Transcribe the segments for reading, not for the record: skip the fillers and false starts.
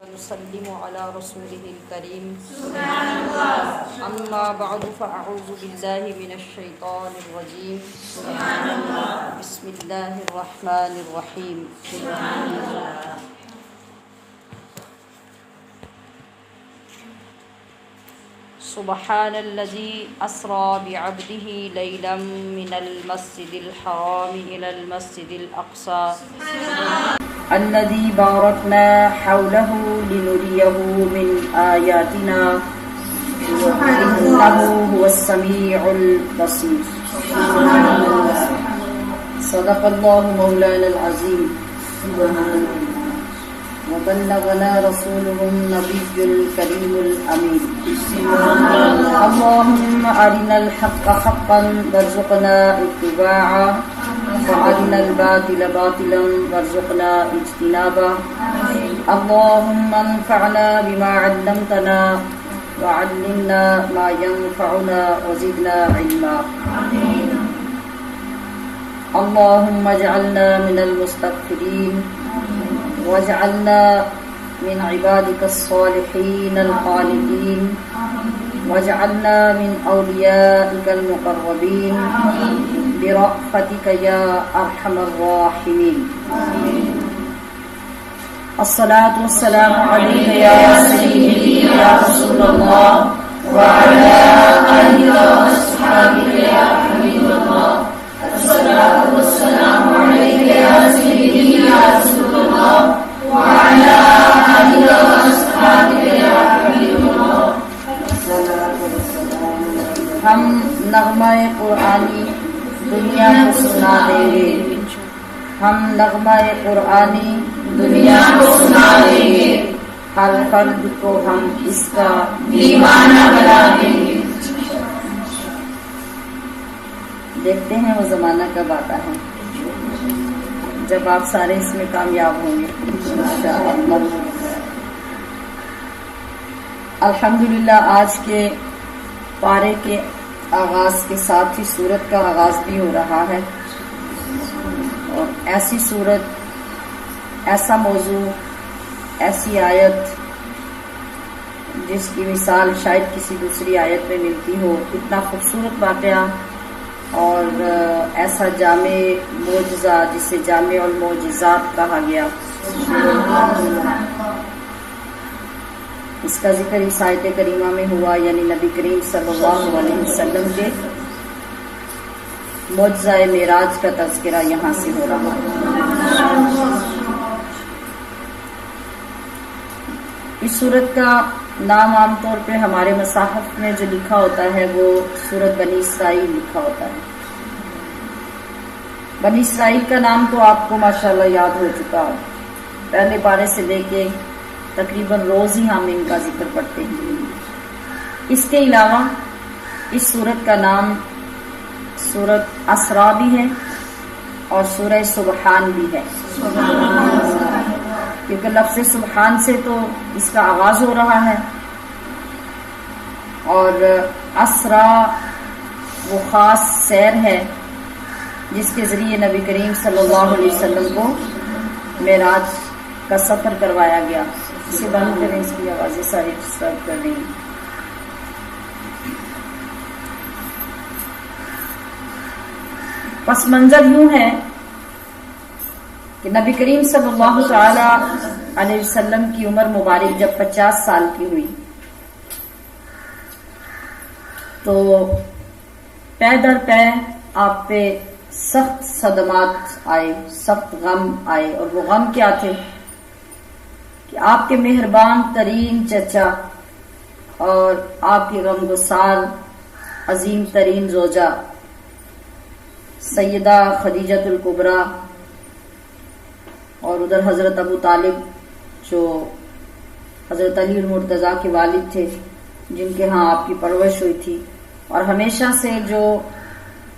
نسلم على رسوله الكريم أما بعد فأعوذ بالله من الشيطان الرجيم بسم الله الرحمن الرحيم سبحان الذي أسرى بعبده ليلا من المسجد الحرام إلى المسجد الأقصى الذي باركنا حوله لنريه من آياتنا إنه هو السميع البصير صدق الله مولانا العظيم وبلغنا رسوله النبي الكريم الأمين اللهم أرنا الحق حقا وارزقنا اتباعه وأرنا الباطل باطلا وارزقنا اجتنابه اللهم انفعنا بما علمتنا وعلمنا ما ينفعنا وزدنا علما اللهم اجعلنا من المستغفرين واجعلنا من عبادك الصالحين القانتين واجعلنا من أوليائك المقربين برأفتك يا أرحم الراحمين الصلاة والسلام عليك يا سيدي يا رسول الله وعلى آلك وأصحابك يا حبيب الله الصلاة والسلام عليك يا سيدي يا رسول الله وعلى آلك وأصحابك يا حبيب الله ہم نغمہ قرآنی دنیا کو سنا دیں گے ہم نغمہ قرآنی دنیا کو سنا دیں گے ہر فرد کو ہم اس کا دیوانہ بنا دیں گے دیکھتے ہیں وہ زمانہ کب آتا ہے جب آپ سارے اس میں کامیاب ہوں گے انشاءاللہ۔ الحمدللہ آج کے پارے کے آغاز کے ساتھ ہی سورت کا آغاز بھی ہو رہا ہے اور ایسی سورت، ایسا موضوع، ایسی آیت جس کی مثال شاید کسی دوسری آیت میں ملتی ہو، اتنا خوبصورت واقعہ اور ایسا جامع معجزہ جسے جامع المعجزات کہا گیا، اس کا ذکر اس آیت کریمہ میں ہوا، یعنی نبی کریم صلی اللہ علیہ وسلم کے معجزہ معراج کا تذکرہ یہاں سے ہو رہا ہے۔ اس سورت کا نام عام طور پہ ہمارے مصاحف میں جو لکھا ہوتا ہے وہ سورت بنی اسرائیل لکھا ہوتا ہے۔ بنی اسرائیل کا نام تو آپ کو ماشاءاللہ یاد ہو چکا، پہلے پارے سے لے کے تقریباً روز ہی ہم ان کا ذکر پڑھتے ہیں۔ اس کے علاوہ اس سورت کا نام سورت اسرا بھی ہے اور سورہ سبحان بھی ہے، کیونکہ لفظ سبحان سے تو اس کا آغاز ہو رہا ہے، اور اسرا وہ خاص سیر ہے جس کے ذریعے نبی کریم صلی اللہ علیہ وسلم کو معراج کا سفر کروایا گیا۔ اسے بند کریں، اس کی آوازیں ساری ڈسٹرب کر رہی ہیں۔ پس منظر یوں ہے کہ نبی کریم صلی اللہ تعالی علیہ وسلم کی عمر مبارک جب 50 سال کی ہوئی تو پے در پے آپ پہ سخت صدمات آئے، سخت غم آئے، اور وہ غم کیا تھے کہ آپ کے مہربان ترین چچا اور آپ کی غمگسار عظیم ترین زوجہ سیدہ خدیجۃ الکبریٰ، اور ادھر حضرت ابو طالب جو حضرت علی المرتضیٰ کے والد تھے، جن کے ہاں آپ کی پرورش ہوئی تھی، اور ہمیشہ سے جو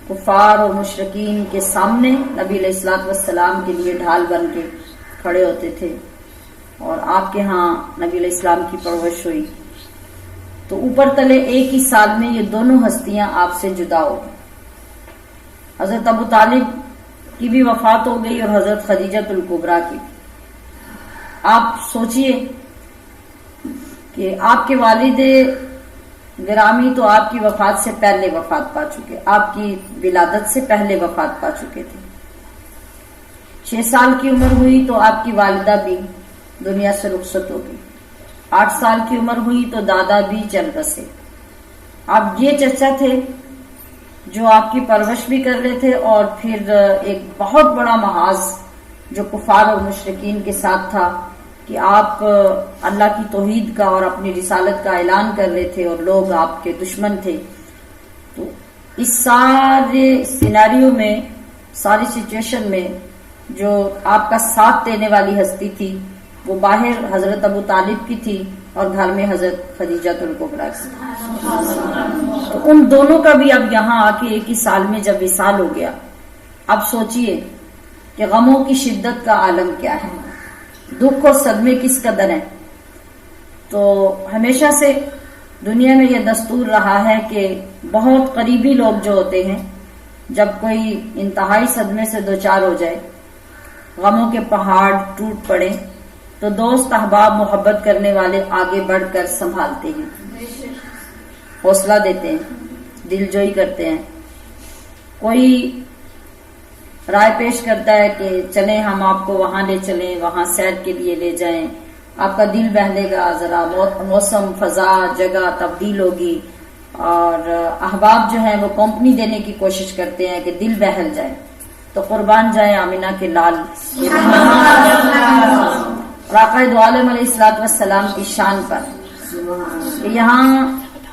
کفار اور مشرکین کے سامنے نبی علیہ الصلوۃ والسلام کے لیے ڈھال بن کے کھڑے ہوتے تھے، اور آپ کے ہاں نبی علیہ السلام کی پرورش ہوئی، تو اوپر تلے ایک ہی سال میں یہ دونوں ہستیاں آپ سے جدا ہو گئی۔ حضرت ابو طالب کی بھی وفات ہو گئی اور حضرت خدیجۃ الکبریٰ کی۔ آپ سوچئے کہ آپ کے والد گرامی تو آپ کی وفات سے پہلے وفات پا چکے، آپ کی ولادت سے پہلے وفات پا چکے تھے۔ 6 سال کی عمر ہوئی تو آپ کی والدہ بھی دنیا سے رخصت ہو گئی، 8 سال کی عمر ہوئی تو دادا بھی چل بسے۔ اب یہ چچا تھے جو آپ کی پرورش بھی کر رہے تھے، اور پھر ایک بہت بڑا محاذ جو کفار اور مشرکین کے ساتھ تھا کہ آپ اللہ کی توحید کا اور اپنی رسالت کا اعلان کر رہے تھے اور لوگ آپ کے دشمن تھے۔ تو اس سارے سیناریو میں، ساری سچویشن میں جو آپ کا ساتھ دینے والی ہستی تھی وہ باہر حضرت ابو طالب کی تھی اور گھر میں حضرت خدیجہ الکبریٰ کی۔ تو ان دونوں کا بھی اب یہاں آ کے ایک ہی سال میں جب وصال ہو گیا، اب سوچئے کہ غموں کی شدت کا عالم کیا ہے، دکھ اور صدمے کس قدر ہیں۔ تو ہمیشہ سے دنیا میں یہ دستور رہا ہے کہ بہت قریبی لوگ جو ہوتے ہیں جب کوئی انتہائی صدمے سے دوچار ہو جائے، غموں کے پہاڑ ٹوٹ پڑے، تو دوست احباب محبت کرنے والے آگے بڑھ کر سنبھالتے ہیں، حوصلہ دیتے ہیں، دل جوئی کرتے ہیں۔ کوئی رائے پیش کرتا ہے کہ چلیں ہم آپ کو وہاں لے چلیں، وہاں سیر کے لیے لے جائیں، آپ کا دل بہلے گا، ذرا موسم، فضا، جگہ تبدیل ہوگی، اور احباب جو ہیں وہ کمپنی دینے کی کوشش کرتے ہیں کہ دل بہل جائے۔ تو قربان جائیں آمینہ کے لال اور آقا دو عالم علیہ الصلوۃ والسلام کی شان پر کہ یہاں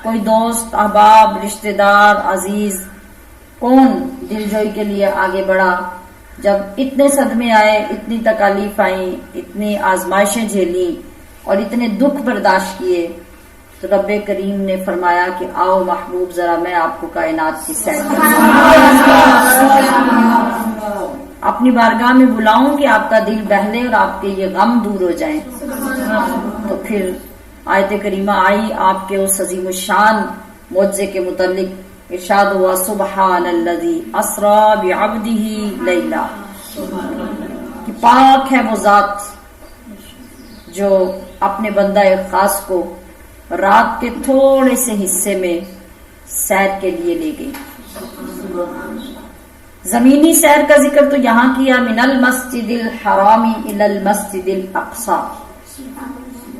کوئی دوست، احباب، رشتہ دار، عزیز کون دل جوئی کے لیے آگے بڑھا جب اتنے صدمے آئے، اتنی تکالیف آئیں، اتنی آزمائشیں جھیلی اور اتنے دکھ برداشت کیے، تو رب کریم نے فرمایا کہ آؤ محبوب ذرا میں آپ کو کائنات کی سیر اپنی بارگاہ میں بلاؤں کہ آپ کا دل بہلے اور آپ کے یہ غم دور ہو جائیں۔ تو پھر آیت کریمہ آئی آپ کے اس عظیم الشان معجزے کے متعلق، ارشاد ہوا سبحان الذی اسری بعبدہ لیلا، کہ پاک ہے وہ ذات جو اپنے بندہ خاص کو رات کے تھوڑے سے حصے میں سیر کے لیے لے گئی۔ زمینی سیر کا ذکر تو یہاں کیا، من المسجد الحرام الی المسجد الاقصی،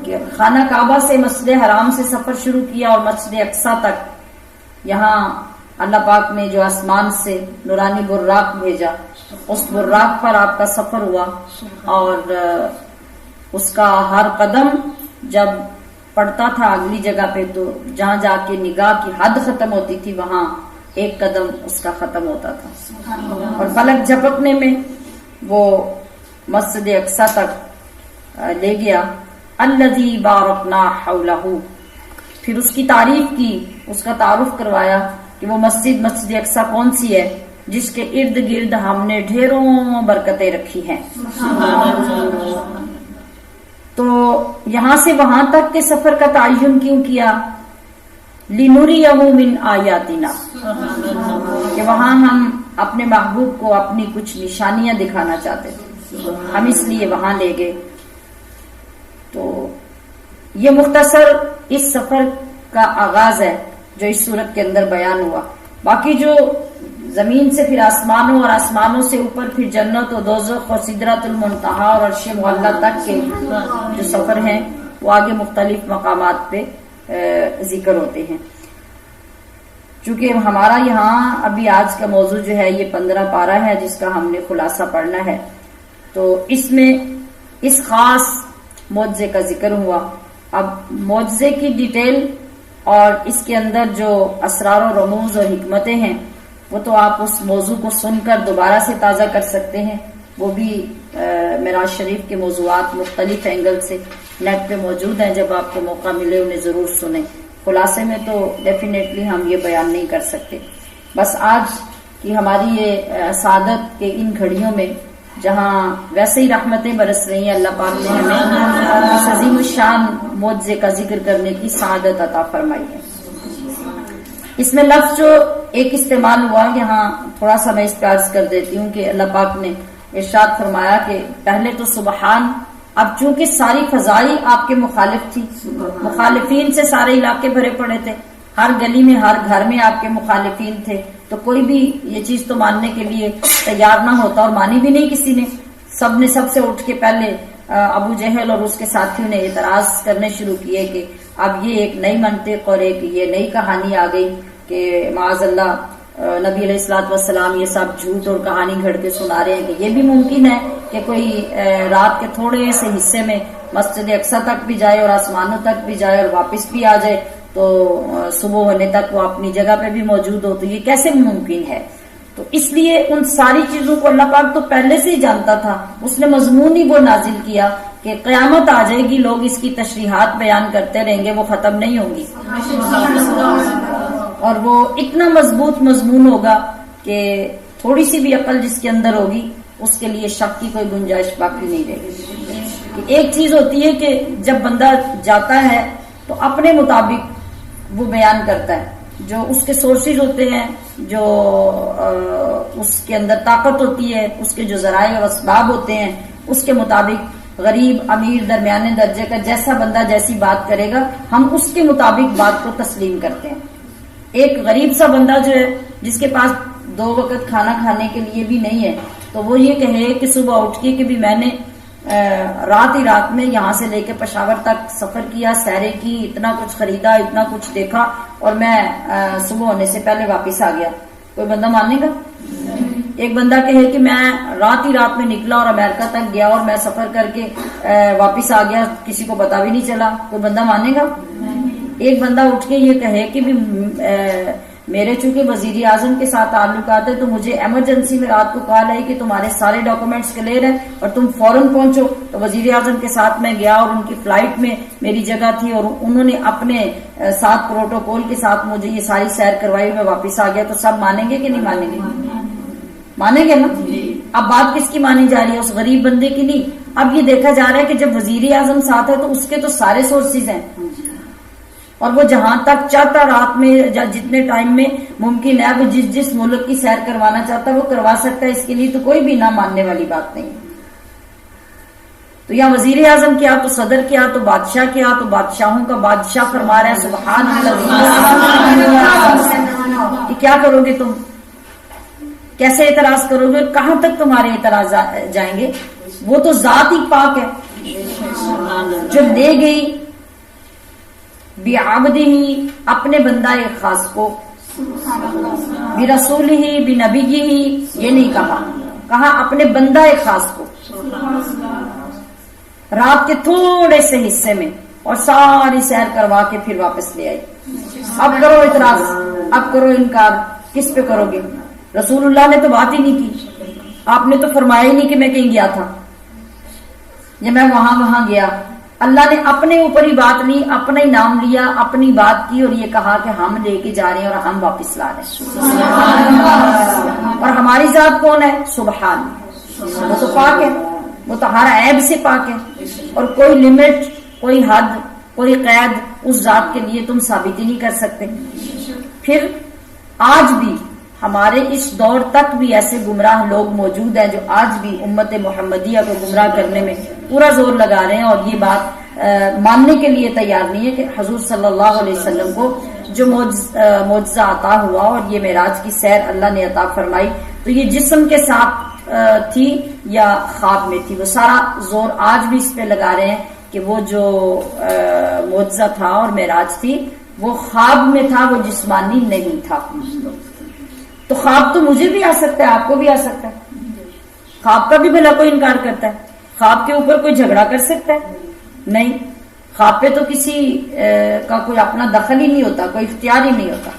کہ خانہ کعبہ سے مسجد حرام سے سفر شروع کیا اور مسجد اقصی تک۔ یہاں اللہ پاک نے جو آسمان سے نورانی براق بھیجا، اس براق پر آپ کا سفر ہوا، اور اس کا ہر قدم جب پڑتا تھا اگلی جگہ پہ تو جہاں جا کے نگاہ کی حد ختم ہوتی تھی وہاں ایک قدم اس کا ختم ہوتا تھا، اور پلک جھپکنے میں وہ مسجد اقصی تک لے گیا۔ الذی بارکنا حولہ، پھر اس کی تعریف کی، اس کا تعارف کروایا کہ وہ مسجد اقصی کون سی ہے جس کے ارد گرد ہم نے ڈھیروں برکتیں رکھی ہیں۔ تو یہاں سے وہاں تک کے سفر کا تعین کیوں کیا؟ لِنُرِيَهُ مِنْ آیاتنا، کہ وہاں ہم اپنے محبوب کو اپنی کچھ نشانیاں دکھانا چاہتے تھے، ہم اس لیے وہاں لے گئے۔ تو یہ مختصر اس سفر کا آغاز ہے جو اس صورت کے اندر بیان ہوا۔ باقی جو زمین سے پھر آسمانوں اور آسمانوں سے اوپر پھر جنت و دوزخ اور سدرۃ المنتہا اور عرش معلیٰ تک کے جو سفر ہیں وہ آگے مختلف مقامات پہ ذکر ہوتے ہیں۔ چونکہ ہمارا یہاں ابھی آج کا موضوع جو ہے یہ 15 پارہ ہے جس کا ہم نے خلاصہ پڑھنا ہے، تو اس میں اس خاص معجزے کا ذکر ہوا۔ اب معجزے کی ڈیٹیل اور اس کے اندر جو اسرار و رموز اور حکمتیں ہیں وہ تو آپ اس موضوع کو سن کر دوبارہ سے تازہ کر سکتے ہیں، وہ بھی معراج شریف کے موضوعات مختلف اینگل سے نیٹ پہ موجود ہیں، جب آپ کو موقع ملے انہیں ضرور سنیں۔ خلاصے میں تو ڈیفینیٹلی ہم یہ بیان نہیں کر سکتے۔ بس آج کی ہماری یہ سعادت کے ان گھڑیوں میں جہاں ویسے ہی رحمتیں برس رہی ہیں، اللہ پاک نے ہمیں اس عظیم الشان معجزے کا ذکر کرنے کی سعادت عطا فرمائی ہے۔ اس میں لفظ جو ایک استعمال ہوا یہاں تھوڑا سا میں اس پہ عرض کر دیتی ہوں کہ اللہ پاک نے ارشاد فرمایا کہ پہلے تو سبحان اب چونکہ ساری فضائی آپ کے مخالف تھی، مخالفین سے سارے علاقے بھرے پڑے تھے، ہر گلی میں ہر گھر میں آپ کے مخالفین تھے، تو کوئی بھی یہ چیز تو ماننے کے لیے تیار نہ ہوتا، اور مانی بھی نہیں کسی نے. سب نے سب سے اٹھ کے پہلے ابو جہل اور اس کے ساتھیوں نے اعتراض کرنے شروع کیے کہ اب یہ ایک نئی منطق اور ایک یہ نئی کہانی آ گئی کہ معاذ اللہ نبی علیہ الصلوۃ والسلام یہ سب جھوٹ اور کہانی گھڑ کے سنا رہے ہیں کہ یہ بھی ممکن ہے کہ کوئی رات کے تھوڑے سے حصے میں مسجد اقصی تک بھی جائے اور آسمانوں تک بھی جائے اور واپس بھی آ جائے تو صبح ہونے تک وہ اپنی جگہ پہ بھی موجود ہو، تو یہ کیسے ممکن ہے؟ تو اس لیے ان ساری چیزوں کو اللہ پاک تو پہلے سے ہی جانتا تھا، اس نے مضمون ہی وہ نازل کیا کہ قیامت آ جائے گی، لوگ اس کی تشریحات بیان کرتے رہیں گے، وہ ختم نہیں ہوں گی، اور وہ اتنا مضبوط مضمون ہوگا کہ تھوڑی سی بھی عقل جس کے اندر ہوگی اس کے لیے شک کی کوئی گنجائش باقی نہیں رہے گی. ایک چیز ہوتی ہے کہ جب بندہ جاتا ہے تو اپنے مطابق وہ بیان کرتا ہے، جو اس کے سورسز ہوتے ہیں، جو اس کے اندر طاقت ہوتی ہے، اس کے جو ذرائع اور اسباب ہوتے ہیں، اس کے مطابق غریب امیر درمیانے درجے کا جیسا بندہ جیسی بات کرے گا ہم اس کے مطابق بات کو تسلیم کرتے ہیں. ایک غریب سا بندہ جو ہے جس کے پاس 2 وقت کھانا کھانے کے لیے بھی نہیں ہے، تو وہ یہ کہے کہ صبح اٹھ کے کہ بھی میں نے رات ہی رات میں یہاں سے لے کے پشاور تک سفر کیا، سیریں کی، اتنا کچھ خریدا، اتنا کچھ دیکھا، اور میں صبح ہونے سے پہلے واپس آ گیا، کوئی بندہ مانے گا؟ ایک بندہ کہے کہ میں رات ہی رات میں نکلا اور امریکہ تک گیا اور میں سفر کر کے واپس آ گیا، کسی کو پتا بھی نہیں چلا، کوئی بندہ مانے گا؟ ایک بندہ اٹھ کے یہ کہے کہ بھی میرے چونکہ وزیر اعظم کے ساتھ تعلقات ہے تو مجھے ایمرجنسی میں رات کو کال آئی کہ تمہارے سارے ڈاکومنٹس کلیئر ہیں اور تم فوراً پہنچو، تو وزیر اعظم کے ساتھ میں گیا اور ان کی فلائٹ میں میری جگہ تھی اور انہوں نے اپنے ساتھ پروٹوکول کے ساتھ مجھے یہ ساری سیر کروائی، میں واپس آ گیا، تو سب مانیں گے کہ نہیں مانیں گے؟ مانیں گے نا. اب بات کس کی مانی جا رہی ہے؟ اس غریب بندے کی نہیں. اب یہ دیکھا جا رہا ہے کہ جب وزیر اعظم ساتھ ہے تو اس کے تو سارے سورسز ہیں، اور وہ جہاں تک چاہتا رات میں یا جتنے ٹائم میں ممکن ہے وہ جس ملک کی سیر کروانا چاہتا ہے وہ کروا سکتا ہے، اس کے لیے تو کوئی بھی نہ ماننے والی بات نہیں. تو یا وزیر اعظم کیا تو صدر کیا تو بادشاہ کیا تو بادشاہوں کا بادشاہ فرما رہا ہے سبحان اللہ. کہ کیا کرو گے تم؟ کیسے اعتراض کرو گے اور کہاں تک تمہارے اعتراض جائیں گے؟ وہ تو ذات ہی پاک ہے جو لے گئی بعبدہ ہی اپنے بندہ خاص کو، برسولہ ہی بنبی ہی، یہ نہیں کہا اپنے بندہ خاص کو رات کے تھوڑے سے حصے میں، اور ساری سیر کروا کے پھر واپس لے آئی. اب کرو اعتراض، اب کرو انکار، کس پہ کرو گے؟ رسول اللہ نے تو بات ہی نہیں کی، آپ نے تو فرمایا ہی نہیں کہ میں کہیں گیا تھا یا میں وہاں گیا. اللہ نے اپنے اوپر ہی بات لی، اپنا ہی نام لیا، اپنی بات کی اور یہ کہا کہ ہم لے کے جا رہے ہیں اور ہم واپس لا رہے ہیں. اور ہماری ذات کون ہے؟ سبحان، وہ تو پاک ہے، وہ تو ہر عیب سے پاک ہے، اور کوئی لمٹ، کوئی حد، کوئی قید اس ذات کے لیے تم ثابت ہی نہیں کر سکتے. پھر آج بھی ہمارے اس دور تک بھی ایسے گمراہ لوگ موجود ہیں جو آج بھی امت محمدیہ کو گمراہ کرنے میں پورا زور لگا رہے ہیں، اور یہ بات ماننے کے لیے تیار نہیں ہے کہ حضور صلی اللہ علیہ وسلم کو جو معجزہ عطا ہوا اور یہ معراج کی سیر اللہ نے عطا فرمائی تو یہ جسم کے ساتھ تھی یا خواب میں تھی. وہ سارا زور آج بھی اس پہ لگا رہے ہیں کہ وہ جو معجزہ تھا اور معراج تھی وہ خواب میں تھا، وہ جسمانی نہیں تھا. تو خواب تو مجھے بھی آ سکتا ہے، آپ کو بھی آ سکتا ہے. خواب کا بھی بھلا کوئی انکار کرتا ہے؟ خواب کے اوپر کوئی جھگڑا کر سکتا ہے؟ نہیں. خواب پہ تو کسی کا کوئی اپنا دخل ہی نہیں ہوتا، کوئی اختیار ہی نہیں ہوتا.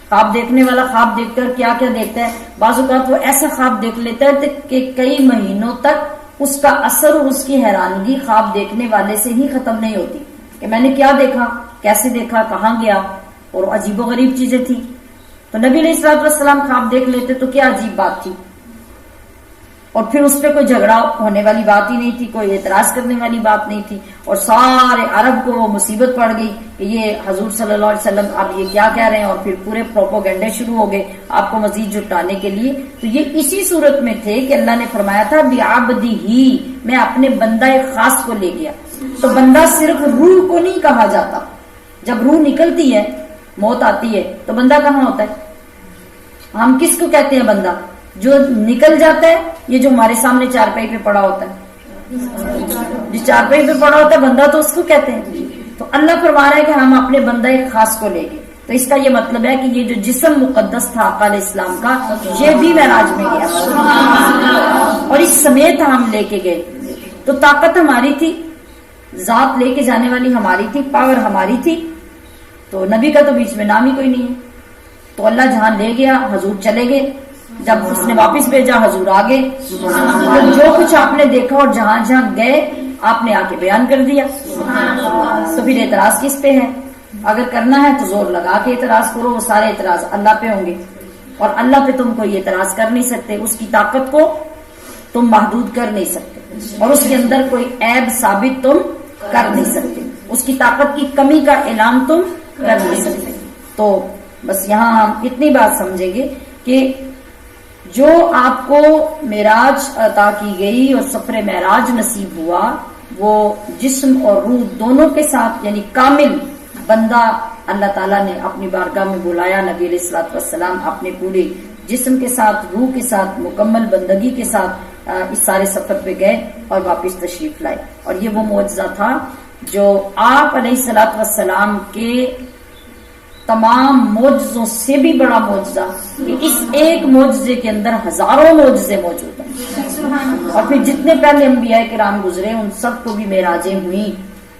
خواب دیکھنے والا خواب دیکھتا ہے اور کیا کیا دیکھتا ہے. بعض اوقات وہ ایسا خواب دیکھ لیتا ہے کہ کئی مہینوں تک اس کا اثر اور اس کی حیرانگی خواب دیکھنے والے سے ہی ختم نہیں ہوتی کہ میں نے کیا دیکھا، کیسے دیکھا، کہاں گیا، اور عجیب و غریب چیزیں تھی. تو نبی علیہ الصلوۃ والسلام خواب دیکھ لیتے تو کیا عجیب بات تھی. اور پھر اس پہ کوئی جھگڑا ہونے والی بات ہی نہیں تھی، کوئی اعتراض کرنے والی بات نہیں تھی، اور سارے عرب کو وہ مصیبت پڑ گئی کہ یہ حضور صلی اللہ علیہ وسلم اب یہ کیا کہہ رہے ہیں، اور پھر پورے پروپیگنڈے شروع ہو گئے آپ کو مزید جھٹلانے کے لیے. تو یہ اسی صورت میں تھے کہ اللہ نے فرمایا تھا بعبدہ، میں اپنے بندہ خاص کو لے گیا. تو بندہ صرف روح کو نہیں کہا جاتا. جب روح نکلتی ہے، موت آتی ہے، تو بندہ کہاں ہوتا ہے؟ ہم کس کو کہتے ہیں بندہ؟ جو نکل جاتا ہے، یہ جو ہمارے سامنے چارپائی پہ پڑا ہوتا ہے، جو چارپائی پہ پڑا ہوتا ہے بندہ تو اس کو کہتے ہیں. تو اللہ فرما رہا ہے کہ ہم اپنے بندہ خاص کو لے گئے. تو اس کا یہ مطلب ہے کہ یہ جو جسم مقدس تھا آقا علیہ السلام کا، یہ بھی معراج میں گیا اور اس سمیت ہم لے کے گئے. تو طاقت ہماری تھی، ذات لے کے جانے والی ہماری تھی، پاور ہماری تھی. تو نبی کا تو بیچ میں نام ہی کوئی نہیں ہے. تو اللہ جہاں لے گیا حضور چلے گئے، جب اس نے واپس بھیجا حضور آگے. جو کچھ آپ نے دیکھا اور جہاں جہاں گئے آپ نے آ کے بیان کر دیا. تو پھر اعتراض کس پہ ہے؟ اگر کرنا ہے تو زور لگا کے اعتراض کرو، وہ سارے اعتراض اللہ پہ ہوں گے، اور اللہ پہ تم کوئی اعتراض کر نہیں سکتے. اس کی طاقت کو تم محدود کر نہیں سکتے، اور اس کے اندر کوئی عیب ثابت تم کر نہیں سکتے. اس کی طاقت کی کمی کا اعلان تم کر نہیں سکتے. تو بس یہاں ہم اتنی بات سمجھیں گے کہ جو آپ کو معراج عطا کی گئی اور سفر معراج نصیب ہوا، وہ جسم اور روح دونوں کے ساتھ، یعنی کامل بندہ اللہ تعالیٰ نے اپنی بارگاہ میں بلایا. نبی علیہ الصلوۃ والسلام اپنے پورے جسم کے ساتھ، روح کے ساتھ، مکمل بندگی کے ساتھ اس سارے سفر پہ گئے اور واپس تشریف لائے. اور یہ وہ معجزہ تھا جو آپ علیہ الصلوۃ والسلام کے تمام معجزوں سے بھی بڑا معجزہ کہ اس ایک معجزے کے اندر ہزاروں معجزے موجود ہیں. اور پھر جتنے پہلے انبیاء کرام گزرے ان سب کو بھی معراجیں ہوئیں،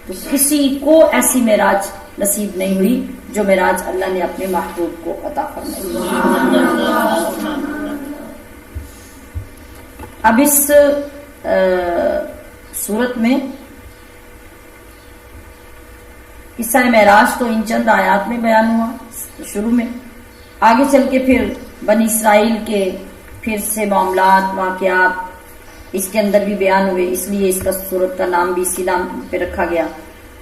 تو کسی کو ایسی معراج نصیب نہیں ہوئی جو معراج اللہ نے اپنے محبوب کو عطا فرمائی. اب اس صورت میں قصہ معراج تو ان چند آیات میں بیان ہوا شروع میں. آگے چل کے پھر بنی اسرائیل کے پھر سے معاملات، واقعات اس کے اندر بھی بیان ہوئے، اس لیے اس کا صورت کا نام بھی اسی نام پہ رکھا گیا.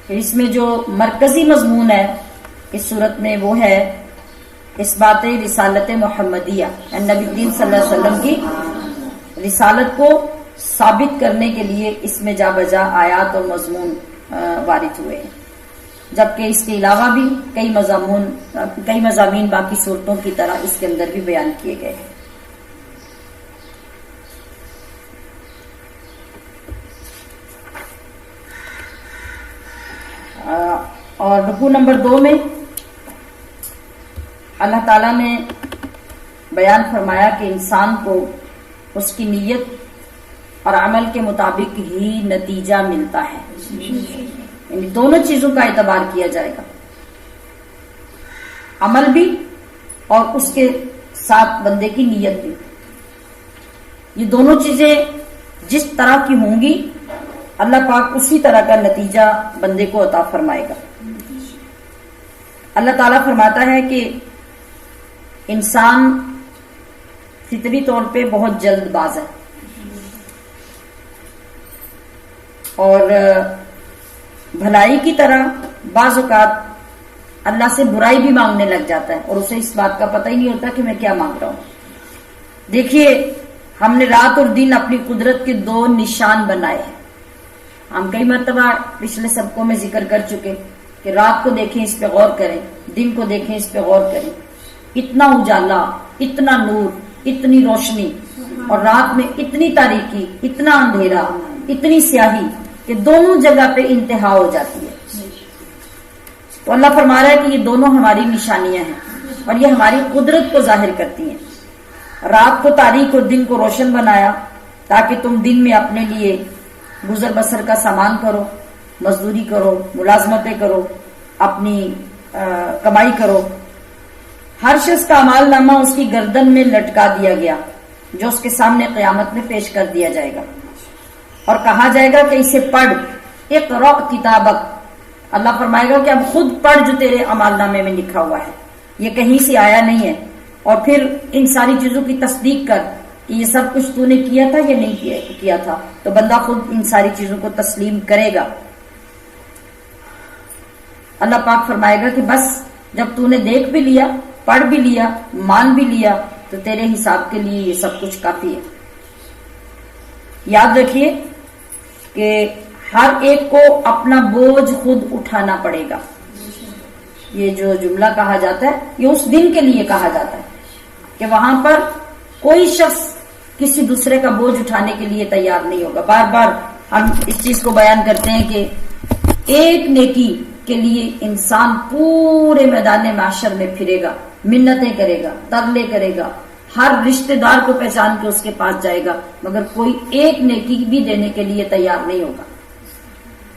پھر اس میں جو مرکزی مضمون ہے اس صورت میں وہ ہے اس بات رسالت محمدیہ، نبی دین صلی اللہ علیہ وسلم کی رسالت کو ثابت کرنے کے لیے اس میں جا بجا آیات اور مضمون وارد ہوئے ہیں. جبکہ اس کے علاوہ بھی کئی مضامین باقی صورتوں کی طرح اس کے اندر بھی بیان کیے گئے ہیں. اور رکوع نمبر 2 میں اللہ تعالیٰ نے بیان فرمایا کہ انسان کو اس کی نیت اور عمل کے مطابق ہی نتیجہ ملتا ہے، یعنی دونوں چیزوں کا اعتبار کیا جائے گا، عمل بھی اور اس کے ساتھ بندے کی نیت بھی. یہ دونوں چیزیں جس طرح کی ہوں گی اللہ پاک اسی طرح کا نتیجہ بندے کو عطا فرمائے گا. اللہ تعالیٰ فرماتا ہے کہ انسان فطری طور پہ بہت جلد باز ہے اور بھلائی کی طرح بعض اوقات اللہ سے برائی بھی مانگنے لگ جاتا ہے اور اسے اس بات کا پتہ ہی نہیں ہوتا کہ میں کیا مانگ رہا ہوں. دیکھیے ہم نے رات اور دن اپنی قدرت کے 2 نشان بنائے ہیں. ہم کئی مرتبہ پچھلے سبقوں میں ذکر کر چکے کہ رات کو دیکھیں اس پہ غور کریں، دن کو دیکھیں اس پہ غور کریں. اتنا اجالا، اتنا نور، اتنی روشنی، اور رات میں اتنی تاریکی، اتنا اندھیرا، اتنی سیاہی کہ دونوں جگہ پہ انتہا ہو جاتی ہے. تو اللہ فرما رہا ہے کہ یہ دونوں ہماری نشانیاں ہیں اور یہ ہماری قدرت کو ظاہر کرتی ہیں. رات کو تاریک اور دن کو روشن بنایا تاکہ تم دن میں اپنے لیے گزر بسر کا سامان کرو، مزدوری کرو، ملازمتیں کرو، اپنی کمائی کرو. ہر شخص کا اعمال نامہ اس کی گردن میں لٹکا دیا گیا جو اس کے سامنے قیامت میں پیش کر دیا جائے گا اور کہا جائے گا کہ اسے پڑھ، اقرأ کتابک. اللہ فرمائے گا کہ اب خود پڑھ جو تیرے اعمال نامے میں لکھا ہوا ہے، یہ کہیں سے آیا نہیں ہے. اور پھر ان ساری چیزوں کی تصدیق کر کہ یہ سب کچھ تو نے کیا تھا یا نہیں کیا تھا، تو بندہ خود ان ساری چیزوں کو تسلیم کرے گا۔ اللہ پاک فرمائے گا کہ بس جب تو نے دیکھ بھی لیا، پڑھ بھی لیا، مان بھی لیا، تو تیرے حساب کے لیے یہ سب کچھ کافی ہے۔ یاد رکھیے کہ ہر ایک کو اپنا بوجھ خود اٹھانا پڑے گا۔ یہ جو جملہ کہا جاتا ہے یہ اس دن کے لیے کہا جاتا ہے کہ وہاں پر کوئی شخص کسی دوسرے کا بوجھ اٹھانے کے لیے تیار نہیں ہوگا۔ بار بار ہم اس چیز کو بیان کرتے ہیں کہ ایک نیکی کے لیے انسان پورے میدان معاشر میں پھرے گا، منتیں کرے گا، ترلے کرے گا، ہر رشتہ دار کو پہچان کے اس کے پاس جائے گا، مگر کوئی ایک نیکی بھی دینے کے لیے تیار نہیں ہوگا۔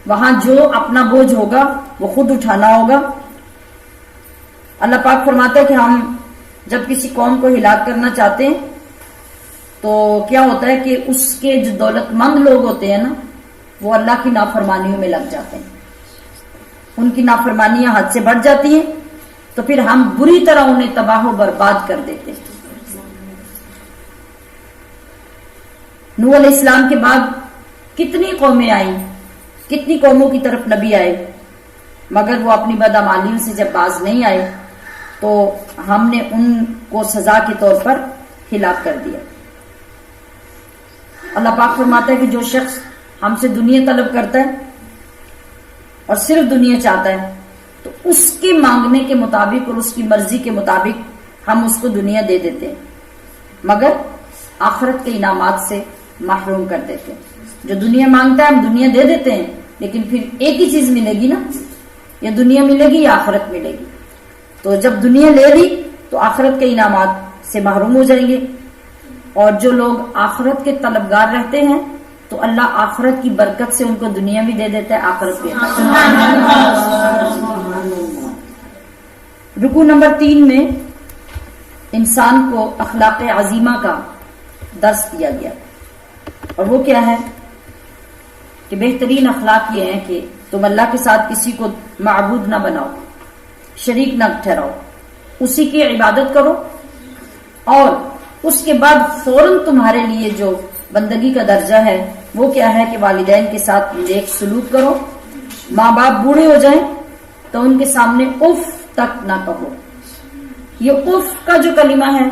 وہاں جو اپنا بوجھ ہوگا وہ خود اٹھانا ہوگا۔ اللہ پاک فرماتا ہے کہ ہم جب کسی قوم کو ہلاک کرنا چاہتے ہیں تو کیا ہوتا ہے کہ اس کے جو دولت مند لوگ ہوتے ہیں نا، وہ اللہ کی نافرمانیوں میں لگ جاتے ہیں، ان کی نافرمانیاں حد سے بڑھ جاتی ہیں، تو پھر ہم بری طرح انہیں تباہ و برباد کر دیتے ہیں۔ نوح علیہ السلام کے بعد کتنی قومیں آئیں، کتنی قوموں کی طرف نبی آئے، مگر وہ اپنی بدعمالیوں سے جب باز نہیں آئے تو ہم نے ان کو سزا کے طور پر ہلاک کر دیا۔ اللہ پاک فرماتا ہے کہ جو شخص ہم سے دنیا طلب کرتا ہے اور صرف دنیا چاہتا ہے تو اس کے مانگنے کے مطابق اور اس کی مرضی کے مطابق ہم اس کو دنیا دے دیتے ہیں، مگر آخرت کے انعامات سے محروم کر دیتے ہیں۔ جو دنیا مانگتا ہے ہم دنیا دے دیتے ہیں، لیکن پھر ایک ہی چیز ملے گی نا، یا دنیا ملے گی یا آخرت ملے گی۔ تو جب دنیا لے لی تو آخرت کے انعامات سے محروم ہو جائیں گے، اور جو لوگ آخرت کے طلبگار رہتے ہیں تو اللہ آخرت کی برکت سے ان کو دنیا بھی دے دیتا ہے، آخرت بھی۔ رکوع نمبر 3 میں انسان کو اخلاق عظیمہ کا درس دیا گیا، اور وہ کیا ہے کہ بہترین اخلاق یہ ہے کہ تم اللہ کے ساتھ کسی کو معبود نہ بناؤ، شریک نہ ٹھہراؤ، اسی کی عبادت کرو، اور اس کے بعد فوراً تمہارے لیے جو بندگی کا درجہ ہے وہ کیا ہے کہ والدین کے ساتھ نیک سلوک کرو۔ ماں باپ بوڑھے ہو جائیں تو ان کے سامنے اف تک نہ کہو۔ یہ اف کا جو کلمہ ہے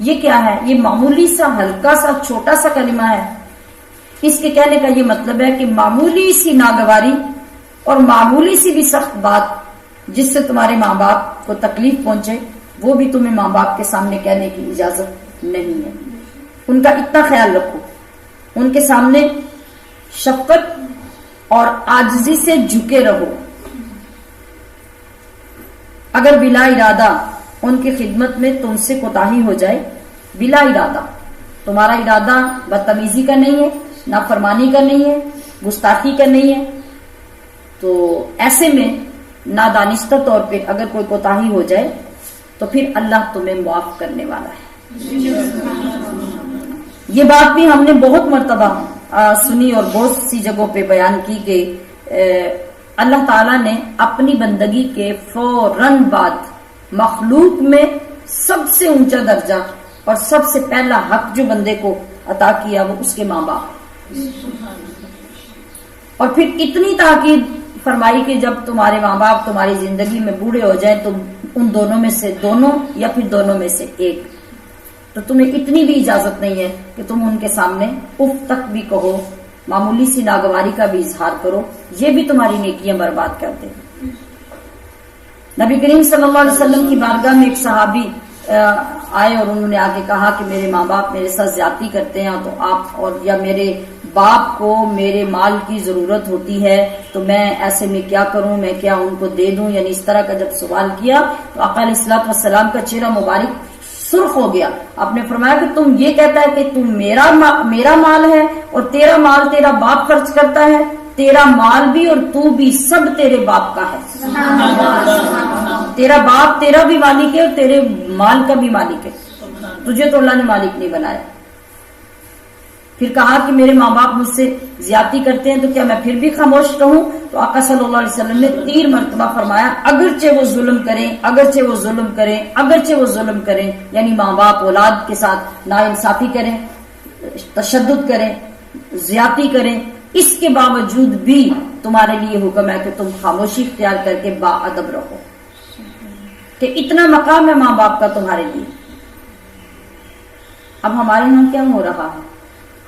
یہ کیا ہے؟ یہ معمولی سا ہلکا سا چھوٹا سا کلمہ ہے۔ اس کے کہنے کا یہ مطلب ہے کہ معمولی سی ناگواری اور معمولی سی بھی سخت بات جس سے تمہارے ماں باپ کو تکلیف پہنچے وہ بھی تمہیں ماں باپ کے سامنے کہنے کی اجازت نہیں ہے۔ ان کا اتنا خیال رکھو، ان کے سامنے شفقت اور عاجزی سے جھکے رہو۔ اگر بلا ارادہ ان کی خدمت میں تم سے کوتاہی ہو جائے، بلا ارادہ، تمہارا ارادہ بدتمیزی کا نہیں ہے، نافرمانی کا نہیں ہے، گستاخی کا نہیں ہے، تو ایسے میں نادانستہ طور پہ اگر کوئی کوتاہی ہو جائے تو پھر اللہ تمہیں معاف کرنے والا ہے۔ یہ بات بھی ہم نے بہت مرتبہ سنی اور بہت سی جگہوں پہ بیان کی کہ اللہ تعالیٰ نے اپنی بندگی کے فوراً بعد مخلوق میں سب سے اونچا درجہ اور سب سے پہلا حق جو بندے کو عطا کیا وہ اس کے ماں باپ، اور پھر اتنی تاکید فرمائی کہ جب تمہارے ماں باپ تمہاری زندگی میں بوڑھے ہو جائیں تو ان دونوں میں سے دونوں یا پھر دونوں میں سے ایک، تو تمہیں اتنی بھی اجازت نہیں ہے کہ تم ان کے سامنے اف تک بھی کہو، معمولی سی ناگواری کا بھی اظہار کرو، یہ بھی تمہاری نیکیاں برباد کر دے۔ نبی کریم صلی اللہ علیہ وسلم کی بارگاہ میں ایک صحابی آئے اور انہوں نے آگے کہا کہ میرے ماں باپ میرے ساتھ زیادتی کرتے ہیں تو آپ اور یا میرے باپ کو میرے مال کی ضرورت ہوتی ہے تو میں ایسے میں کیا کروں، میں کیا ان کو دے دوں، یعنی اس طرح کا جب سوال کیا تو آقا علیہ الصلوۃ والسلام کا چہرہ مبارک سرخ ہو گیا۔ آپ نے فرمایا کہ تم یہ کہتا ہے کہ تم میرا مال ہے اور تیرا مال تیرا باپ خرچ کرتا ہے، تیرا مال بھی اور تو بھی سب تیرے باپ کا ہے، تیرا باپ تیرا بھی مالک ہے اور تیرے مال کا بھی مالک ہے، تجھے تو اللہ نے مالک نہیں بنایا۔ پھر کہا کہ میرے ماں باپ مجھ سے زیادتی کرتے ہیں تو کیا میں پھر بھی خاموش رہوں؟ تو آقا صلی اللہ علیہ وسلم نے 3 مرتبہ فرمایا اگرچہ وہ ظلم کریں، اگرچہ وہ ظلم کریں، اگرچہ وہ ظلم کریں، یعنی ماں باپ اولاد کے ساتھ ناانصافی کریں، تشدد کریں، زیادتی کریں، اس کے باوجود بھی تمہارے لیے حکم ہے کہ تم خاموشی اختیار کر کے باادب رہو، کہ اتنا مقام ہے ماں باپ کا تمہارے لیے۔ اب ہمارے یہاں کیا ہو رہا ہے؟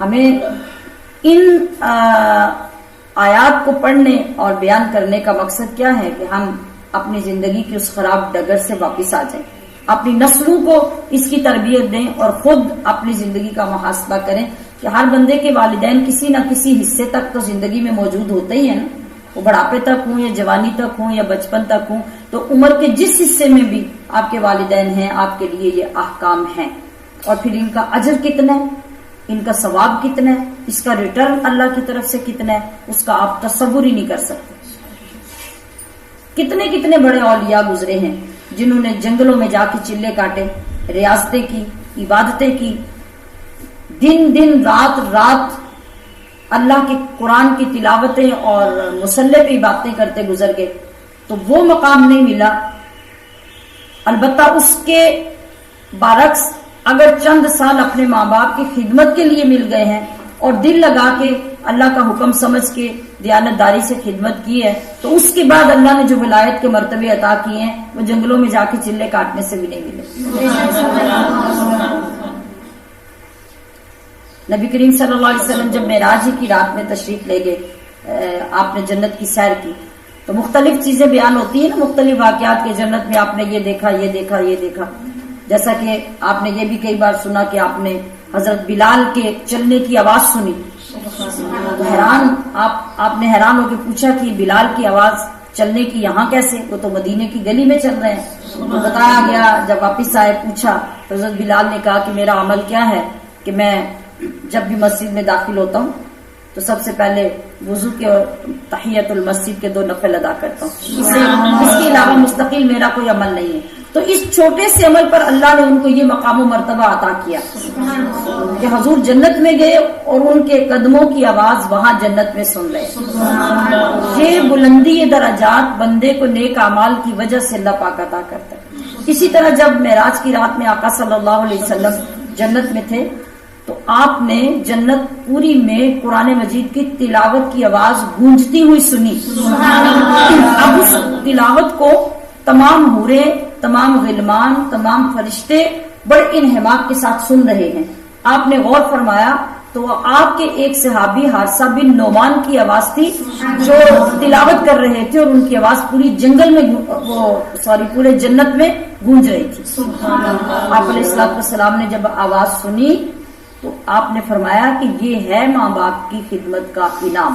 ہمیں ان آیات کو پڑھنے اور بیان کرنے کا مقصد کیا ہے کہ ہم اپنی زندگی کی اس خراب ڈگر سے واپس آ جائیں، اپنی نسلوں کو اس کی تربیت دیں اور خود اپنی زندگی کا محاسبہ کریں کہ ہر بندے کے والدین کسی نہ کسی حصے تک تو زندگی میں موجود ہوتے ہی ہیں نا، وہ بڑھاپے تک ہوں یا جوانی تک ہوں یا بچپن تک ہوں، تو عمر کے جس حصے میں بھی آپ کے والدین ہیں آپ کے لیے یہ احکام ہیں، اور پھر ان کا اجر کتنا ہے، ان کا ثواب کتنا ہے، اس کا ریٹرن اللہ کی طرف سے کتنا ہے، اس کا آپ تصور ہی نہیں کر سکتے۔ کتنے کتنے بڑے اولیاء گزرے ہیں جنہوں نے جنگلوں میں جا کے چلے کاٹے، ریاضتیں کی، عبادتیں کی، دن دن رات رات اللہ کے قرآن کی تلاوتیں اور مصلی پہ عبادتیں کرتے گزر گئے، تو وہ مقام نہیں ملا۔ البتہ اس کے برعکس اگر چند سال اپنے ماں باپ کی خدمت کے لیے مل گئے ہیں اور دل لگا کے اللہ کا حکم سمجھ کے دیانتداری سے خدمت کی ہے، تو اس کے بعد اللہ نے جو ولایت کے مرتبے عطا کیے ہیں وہ جنگلوں میں جا کے چلے کاٹنے سے بھی نہیں ملے۔ نبی کریم صلی اللہ علیہ وسلم جب معراج کی رات میں تشریف لے گئے، آپ نے جنت کی سیر کی تو مختلف چیزیں بیان ہوتی ہیں نا، مختلف واقعات کے جنت میں آپ نے یہ دیکھا، یہ دیکھا، یہ دیکھا۔ جیسا کہ آپ نے یہ بھی کئی بار سنا کہ آپ نے حضرت بلال کے چلنے کی آواز سنی، تو آپ نے حیران ہو کے پوچھا کہ بلال کی آواز چلنے کی یہاں کیسے، وہ تو مدینے کی گلی میں چل رہے ہیں۔ تو بتایا گیا، جب واپس آئے پوچھا تو حضرت بلال نے کہا کہ میرا عمل کیا ہے کہ میں جب بھی مسجد میں داخل ہوتا ہوں تو سب سے پہلے وضو کے اور تحیت المسجد کے 2 نفل ادا کرتا ہوں، اس کے علاوہ مستقل میرا کوئی عمل نہیں ہے۔ تو اس چھوٹے سے عمل پر اللہ نے ان کو یہ مقام و مرتبہ عطا کیا کہ حضور جنت میں گئے اور ان کے قدموں کی آواز وہاں جنت میں سن رہے۔ یہ بلندی درجات بندے کو نیک اعمال کی وجہ سے اللہ پاک عطا کرتا ہے۔ اسی طرح جب معراج کی رات میں آقا صلی اللہ علیہ وسلم جنت میں تھے تو آپ نے جنت پوری میں قرآن مجید کی تلاوت کی آواز گونجتی ہوئی سنی۔ اب اس تلاوت کو تمام حوریں، تمام غلمان، تمام فرشتے بڑے انہماک کے ساتھ سن رہے ہیں۔ آپ نے غور فرمایا تو آپ کے ایک صحابی حارثہ بن نعمان کی آواز تھی جو تلاوت کر رہے تھے، اور ان کی آواز پوری جنگل میں پورے جنت میں گونج رہی تھی۔ آپ علیہ السلام نے جب آواز سنی تو آپ نے فرمایا کہ یہ ہے ماں باپ کی خدمت کا انعام۔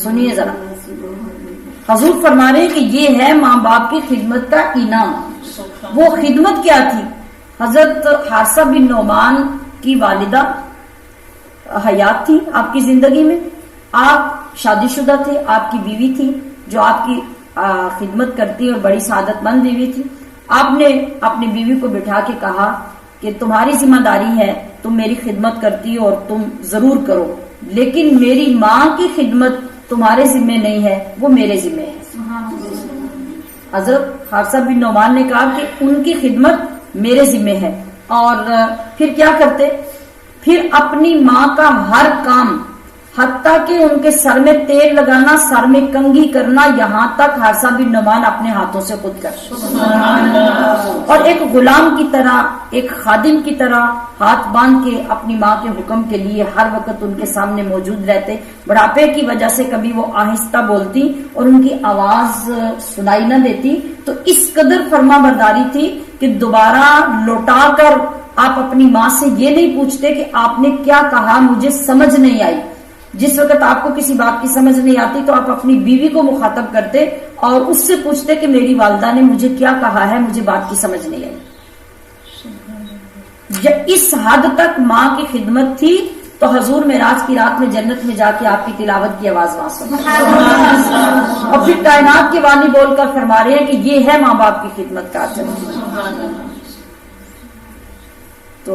سنیے ذرا، حضور فرما رہے ہیں کہ یہ ہے ماں باپ کی خدمت کا انعام۔ وہ خدمت کیا تھی؟ حضرت حارثہ بن نعمان کی والدہ حیات تھی آپ کی زندگی میں، آپ شادی شدہ تھے، آپ کی بیوی تھی جو آپ کی خدمت کرتی اور بڑی سعادت مند بیوی تھی۔ آپ نے اپنی بیوی کو بٹھا کے کہا کہ تمہاری ذمہ داری ہے، تم میری خدمت کرتی ہو اور تم ضرور کرو، لیکن میری ماں کی خدمت تمہارے ذمہ نہیں ہے، وہ میرے ذمہ ہے۔ حضرت حارثہ بن نعمان نے کہا کہ ان کی خدمت میرے ذمہ ہے، اور پھر کیا کرتے؟ پھر اپنی ماں کا ہر کام، حتیٰ کہ ان کے سر میں تیل لگانا، سر میں کنگھی کرنا، یہاں تک حارثہ بن نعمان اپنے ہاتھوں سے خود کرتے، اور ایک غلام کی طرح، ایک خادم کی طرح ہاتھ باندھ کے اپنی ماں کے حکم کے لیے ہر وقت ان کے سامنے موجود رہتے۔ بڑھاپے کی وجہ سے کبھی وہ آہستہ بولتی اور ان کی آواز سنائی نہ دیتی، تو اس قدر فرما برداری تھی کہ دوبارہ لوٹا کر آپ اپنی ماں سے یہ نہیں پوچھتے کہ آپ نے کیا کہا، مجھے سمجھ نہیں آئی۔ جس وقت آپ کو کسی بات کی سمجھ نہیں آتی تو آپ اپنی بیوی کو مخاطب کرتے اور اس سے پوچھتے کہ میری والدہ نے مجھے کیا کہا ہے، مجھے بات کی سمجھ نہیں آئی۔ اس حد تک ماں کی خدمت تھی تو حضور معراج کی رات میں جنت میں جا کے آپ کی تلاوت کی آواز وہاں سنی، اور پھر کائنات کے بانی بول کر فرما رہے ہیں کہ یہ ہے ماں باپ کی خدمت کا اجر۔ تو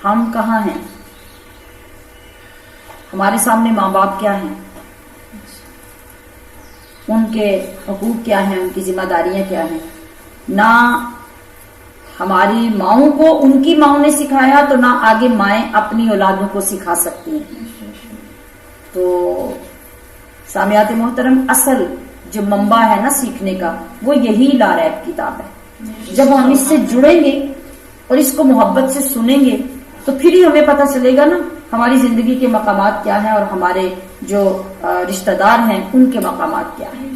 ہم کہاں ہیں، ہمارے سامنے ماں باپ کیا ہیں، ان کے حقوق کیا ہیں، ان کی ذمہ داریاں کیا ہیں. نہ ہماری ماؤں کو ان کی ماؤں نے سکھایا تو نہ آگے مائیں اپنی اولادوں کو سکھا سکتی ہیں. تو سامعات محترم، اصل جو منبع ہے نا سیکھنے کا، وہ یہی لا ریب کتاب ہے. جب ہم اس سے جڑیں گے اور اس کو محبت سے سنیں گے تو پھر ہی ہمیں پتہ چلے گا نا ہماری زندگی کے مقامات کیا ہیں اور ہمارے جو رشتہ دار ہیں ان کے مقامات کیا ہیں.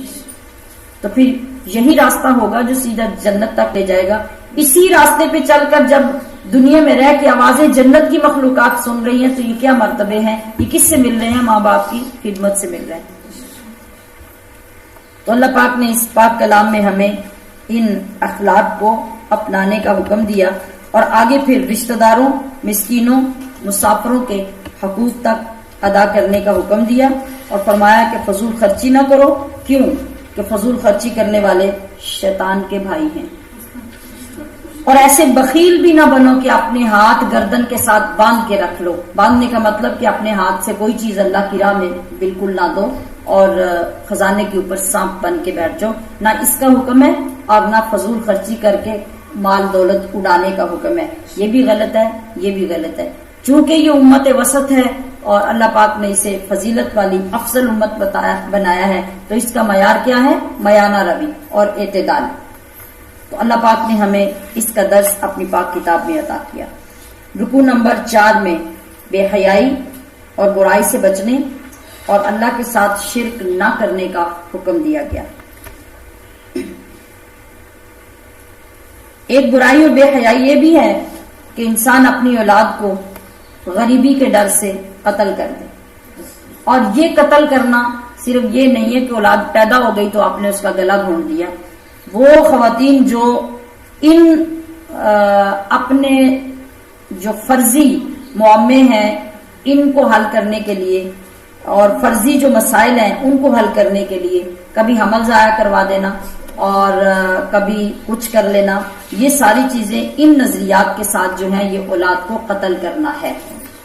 تو پھر یہی راستہ ہوگا جو سیدھا جنت تک لے جائے گا. اسی راستے پہ چل کر جب دنیا میں رہ کے آوازیں جنت کی مخلوقات سن رہی ہیں تو یہ کیا مرتبے ہیں، یہ کس سے مل رہے ہیں؟ ماں باپ کی خدمت سے مل رہے ہیں. تو اللہ پاک نے اس پاک کلام میں ہمیں ان اخلاق کو اپنانے کا حکم دیا اور آگے پھر رشتہ داروں، مسکینوں، مسافروں کے حقوق تک ادا کرنے کا حکم دیا اور فرمایا کہ فضول خرچی نہ کرو. کیوں کہ فضول خرچی کرنے والے شیطان کے بھائی ہیں. اور ایسے بخیل بھی نہ بنو کہ اپنے ہاتھ گردن کے ساتھ باندھ کے رکھ لو. باندھنے کا مطلب کہ اپنے ہاتھ سے کوئی چیز اللہ کی راہ میں بالکل نہ دو اور خزانے کے اوپر سانپ بن کے بیٹھ جاؤ. نہ اس کا حکم ہے اور نہ فضول خرچی کر کے مال دولت اڑانے کا حکم ہے. یہ بھی غلط ہے، یہ بھی غلط ہے. چونکہ یہ امت وسط ہے اور اللہ پاک نے اسے فضیلت والی افضل امت بنایا ہے تو اس کا معیار کیا ہے؟ میانہ روی اور اعتدال. تو اللہ پاک نے ہمیں اس کا درس اپنی پاک کتاب میں عطا کیا. رکوع نمبر 4 میں بے حیائی اور برائی سے بچنے اور اللہ کے ساتھ شرک نہ کرنے کا حکم دیا گیا. ایک برائی اور بے حیائی یہ بھی ہے کہ انسان اپنی اولاد کو غریبی کے ڈر سے قتل کر دے. اور یہ قتل کرنا صرف یہ نہیں ہے کہ اولاد پیدا ہو گئی تو آپ نے اس کا گلا گھونٹ دیا. وہ خواتین جو ان اپنے جو فرضی معاملے ہیں ان کو حل کرنے کے لیے اور فرضی جو مسائل ہیں ان کو حل کرنے کے لیے کبھی حمل ضائع کروا دینا اور کبھی کچھ کر لینا، یہ ساری چیزیں ان نظریات کے ساتھ جو ہیں یہ اولاد کو قتل کرنا ہے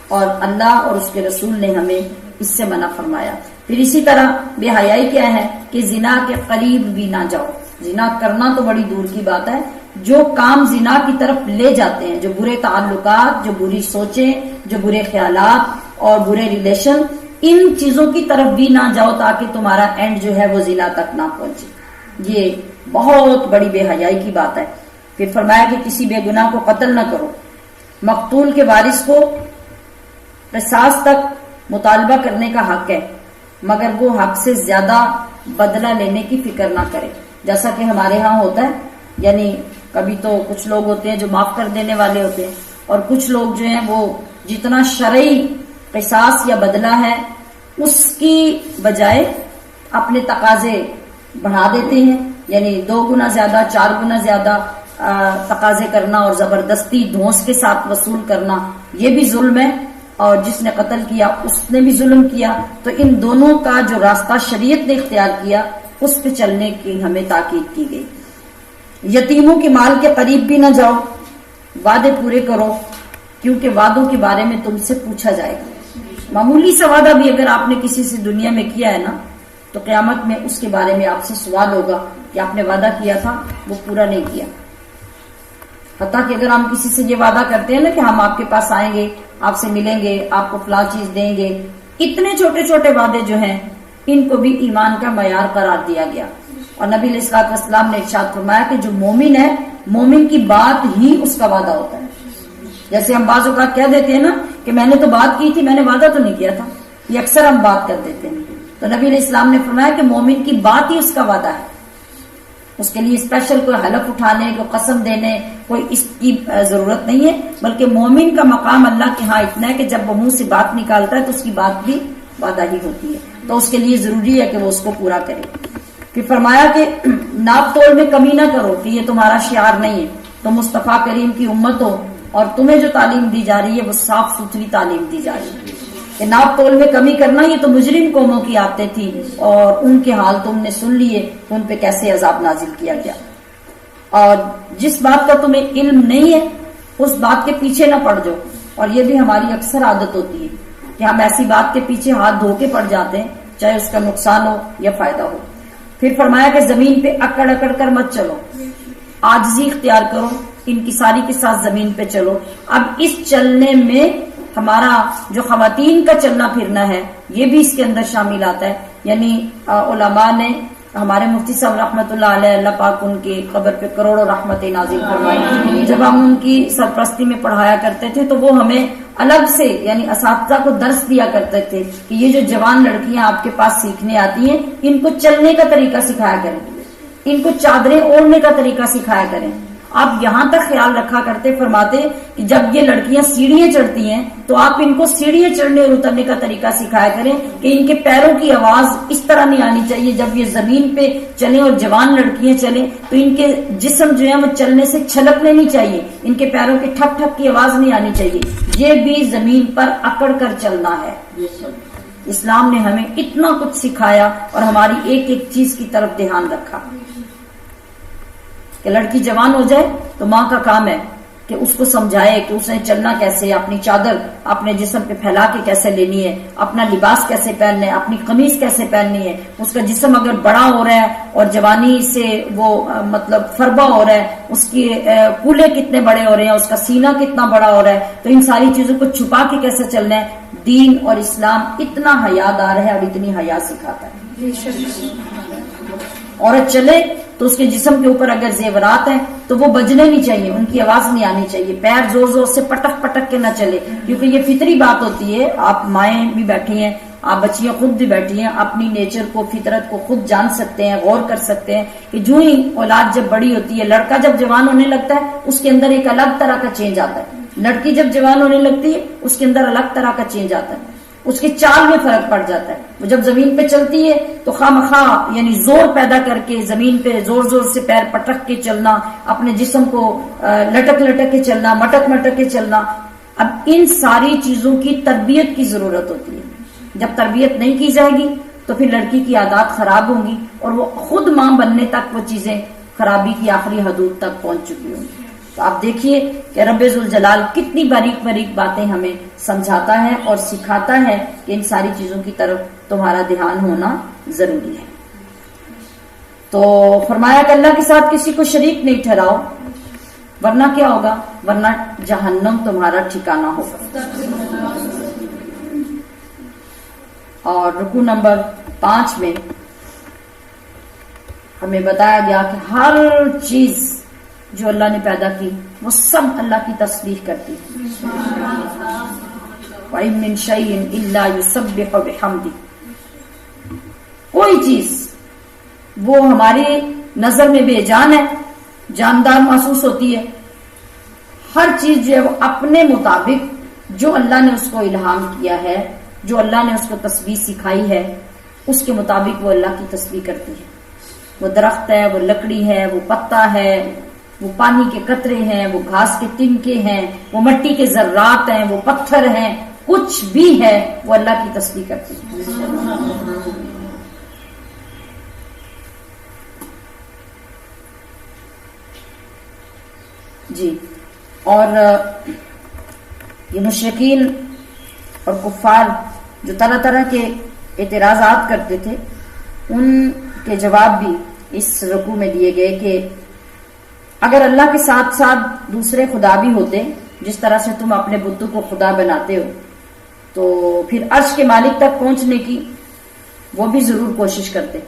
اور اللہ اور اس کے رسول نے ہمیں اس سے منع فرمایا. پھر اسی طرح بے حیائی کیا ہے کہ زنا کے قریب بھی نہ جاؤ. زنا کرنا تو بڑی دور کی بات ہے، جو کام زنا کی طرف لے جاتے ہیں، جو برے تعلقات، جو بری سوچیں، جو برے خیالات اور برے ریلیشن، ان چیزوں کی طرف بھی نہ جاؤ تاکہ تمہارا اینڈ جو ہے وہ زنا تک نہ پہنچے. یہ بہت بڑی بے حیائی کی بات ہے. پھر فرمایا کہ کسی بے گناہ کو قتل نہ کرو. مقتول کے وارث کو قصاص تک مطالبہ کرنے کا حق ہے مگر وہ حق سے زیادہ بدلہ لینے کی فکر نہ کرے، جیسا کہ ہمارے ہاں ہوتا ہے. یعنی کبھی تو کچھ لوگ ہوتے ہیں جو معاف کر دینے والے ہوتے ہیں اور کچھ لوگ جو ہیں وہ جتنا شرعی قصاص یا بدلہ ہے اس کی بجائے اپنے تقاضے بڑھا دیتے ہیں. یعنی 2 گنا زیادہ، 4 گنا زیادہ تقاضے کرنا اور زبردستی دھونس کے ساتھ وصول کرنا، یہ بھی ظلم ہے. اور جس نے قتل کیا اس نے بھی ظلم کیا. تو ان دونوں کا جو راستہ شریعت نے اختیار کیا اس پہ چلنے کی ہمیں تاکید کی گئی. یتیموں کے مال کے قریب بھی نہ جاؤ. وعدے پورے کرو کیونکہ وعدوں کے بارے میں تم سے پوچھا جائے گا. معمولی سا وعدہ بھی اگر آپ نے کسی سے دنیا میں کیا ہے نا تو قیامت میں اس کے بارے میں آپ سے سوال ہوگا کہ آپ نے وعدہ کیا تھا وہ پورا نہیں کیا. حتیٰ کہ اگر ہم کسی سے یہ وعدہ کرتے ہیں نا کہ ہم آپ کے پاس آئیں گے، آپ سے ملیں گے، آپ کو فلاں چیز دیں گے، اتنے چھوٹے چھوٹے وعدے جو ہیں ان کو بھی ایمان کا معیار قرار دیا گیا. اور نبی علیہ الصلوۃ والسلام نے ارشاد فرمایا کہ جو مومن ہے، مومن کی بات ہی اس کا وعدہ ہوتا ہے. جیسے ہم بعض اوقات کہہ دیتے ہیں نا کہ میں نے تو بات کی تھی، میں نے وعدہ تو نہیں کیا تھا، یہ اکثر ہم بات کر دیتے ہیں. تو نبی علیہ السلام نے فرمایا کہ مومن کی بات ہی اس کا وعدہ ہے. اس کے لیے اسپیشل کوئی حلف اٹھانے، کوئی قسم دینے، کوئی اس کی ضرورت نہیں ہے، بلکہ مومن کا مقام اللہ کے ہاں اتنا ہے کہ جب وہ منہ سے بات نکالتا ہے تو اس کی بات بھی وعدہ ہی ہوتی ہے. تو اس کے لیے ضروری ہے کہ وہ اس کو پورا کرے. پھر فرمایا کہ ناپ تول میں کمی نہ کرو کہ یہ تمہارا شعار نہیں ہے. تم مصطفیٰ کریم کی امت ہو اور تمہیں جو تعلیم دی جا رہی ہے وہ صاف ستھری تعلیم دی جا رہی ہے. کہ ناپ تول میں کمی کرنا یہ تو مجرم قوموں کی عادتیں تھی اور ان کے حال تم نے سن لیے تو ان پہ کیسے عذاب نازل کیا گیا. اور جس بات کا تمہیں علم نہیں ہے اس بات کے پیچھے نہ پڑ جاؤ اور یہ بھی ہماری اکثر عادت ہوتی ہے کہ ہم ایسی بات کے پیچھے ہاتھ دھو کے پڑ جاتے ہیں چاہے اس کا نقصان ہو یا فائدہ ہو. پھر فرمایا کہ زمین پہ اکڑ اکڑ کر مت چلو، عاجزی اختیار کرو، انکساری کے ساتھ زمین پہ چلو. اب اس چلنے میں ہمارا جو خواتین کا چلنا پھرنا ہے یہ بھی اس کے اندر شامل آتا ہے. یعنی علماء نے، ہمارے مفتی صاحب رحمۃ اللہ علیہ، اللہ پاک ان کی قبر پہ کروڑوں رحمتیں نازل فرمائی، جب ہم ان کی سرپرستی میں پڑھایا کرتے تھے تو وہ ہمیں الگ سے یعنی اساتذہ کو درس دیا کرتے تھے کہ یہ جو جوان لڑکیاں آپ کے پاس سیکھنے آتی ہیں ان کو چلنے کا طریقہ سکھایا کریں، ان کو چادریں اوڑھنے کا طریقہ سکھایا کریں. آپ یہاں تک خیال رکھا کرتے، فرماتے کہ جب یہ لڑکیاں سیڑھیاں چڑھتی ہیں تو آپ ان کو سیڑھیاں چڑھنے اور اترنے کا طریقہ سکھایا کریں کہ ان کے پیروں کی آواز اس طرح نہیں آنی چاہیے. جب یہ زمین پہ چلیں اور جوان لڑکیاں چلیں تو ان کے جسم جو ہے وہ چلنے سے چھلکنے نہیں چاہیے، ان کے پیروں کی ٹھک ٹھک کی آواز نہیں آنی چاہیے. یہ بھی زمین پر اکڑ کر چلنا ہے. اسلام نے ہمیں اتنا کچھ سکھایا اور ہماری ایک ایک چیز کی طرف دھیان رکھا کہ لڑکی جوان ہو جائے تو ماں کا کام ہے کہ اس کو سمجھائے کہ اس نے چلنا کیسے، اپنی چادر اپنے جسم پہ پھیلا کے کیسے لینی ہے، اپنا لباس کیسے پہننا ہے، اپنی قمیض کیسے پہننی ہے. اس کا جسم اگر بڑا ہو رہا ہے اور جوانی سے وہ مطلب فربا ہو رہا ہے، اس کی کولے کتنے بڑے ہو رہے ہیں، اس کا سینہ کتنا بڑا ہو رہا ہے، تو ان ساری چیزوں کو چھپا کے کیسے چلنا ہے. دین اور اسلام اتنا حیادار ہے اور اتنی حیا سکھاتا ہے. عورت چلے تو اس کے جسم کے اوپر اگر زیورات ہیں تو وہ بجنے نہیں چاہیے، ان کی آواز نہیں آنی چاہیے، پیر زور زور سے پٹک پٹک کے نہ چلے، کیونکہ یہ فطری بات ہوتی ہے. آپ مائیں بھی بیٹھی ہیں، آپ بچیاں خود بھی بیٹھی ہیں، اپنی نیچر کو، فطرت کو خود جان سکتے ہیں، غور کر سکتے ہیں کہ جو ہی اولاد جب بڑی ہوتی ہے، لڑکا جب جوان ہونے لگتا ہے اس کے اندر ایک الگ طرح کا چینج آتا ہے، لڑکی جب جوان ہونے لگتی ہے اس کے اندر الگ طرح کا چینج آتا ہے، اس کی چال میں فرق پڑ جاتا ہے. وہ جب زمین پہ چلتی ہے تو خواہ یعنی زور پیدا کر کے زمین پہ زور زور سے پیر پٹک کے چلنا، اپنے جسم کو لٹک لٹک کے چلنا، مٹک مٹک کے چلنا. اب ان ساری چیزوں کی تربیت کی ضرورت ہوتی ہے. جب تربیت نہیں کی جائے گی تو پھر لڑکی کی عادات خراب ہوں گی اور وہ خود ماں بننے تک وہ چیزیں خرابی کی آخری حدود تک پہنچ چکی ہوں گی. تو آپ دیکھیے کہ رب ذوالجلال کتنی باریک باریک باتیں ہمیں سمجھاتا ہے اور سکھاتا ہے کہ ان ساری چیزوں کی طرف تمہارا دھیان ہونا ضروری ہے. تو فرمایا کہ اللہ کے ساتھ کسی کو شریک نہیں ٹھہراؤ، ورنہ کیا ہوگا؟ ورنہ جہنم تمہارا ٹھکانہ ہوگا. اور رکوع نمبر 5 میں ہمیں بتایا گیا کہ ہر چیز جو اللہ نے پیدا کی وہ سب اللہ کی تسبیح کرتی ہے. وَإِن مِّن شَيْءٍ إِلَّا يُسَبِّحُ بِحَمْدِهِ، کوئی چیز وہ ہماری نظر میں بے جان ہے، جاندار محسوس ہوتی ہے. ہر چیز جو ہے وہ اپنے مطابق جو اللہ نے اس کو الہام کیا ہے، جو اللہ نے اس کو تسبیح سکھائی ہے، اس کے مطابق وہ اللہ کی تسبیح کرتی ہے. وہ درخت ہے، وہ لکڑی ہے، وہ پتا ہے، وہ پانی کے قطرے ہیں، وہ گھاس کے تنکے ہیں، وہ مٹی کے ذرات ہیں، وہ پتھر ہیں، کچھ بھی ہے وہ اللہ کی تسبیح کرتی ہے. جی. اور یہ مشرکین اور کفار جو طرح طرح کے اعتراضات کرتے تھے، ان کے جواب بھی اس رکوع میں دیے گئے کہ اگر اللہ کے ساتھ ساتھ دوسرے خدا بھی ہوتے، جس طرح سے تم اپنے بتوں کو خدا بناتے ہو، تو پھر عرش کے مالک تک پہنچنے کی وہ بھی ضرور کوشش کرتے.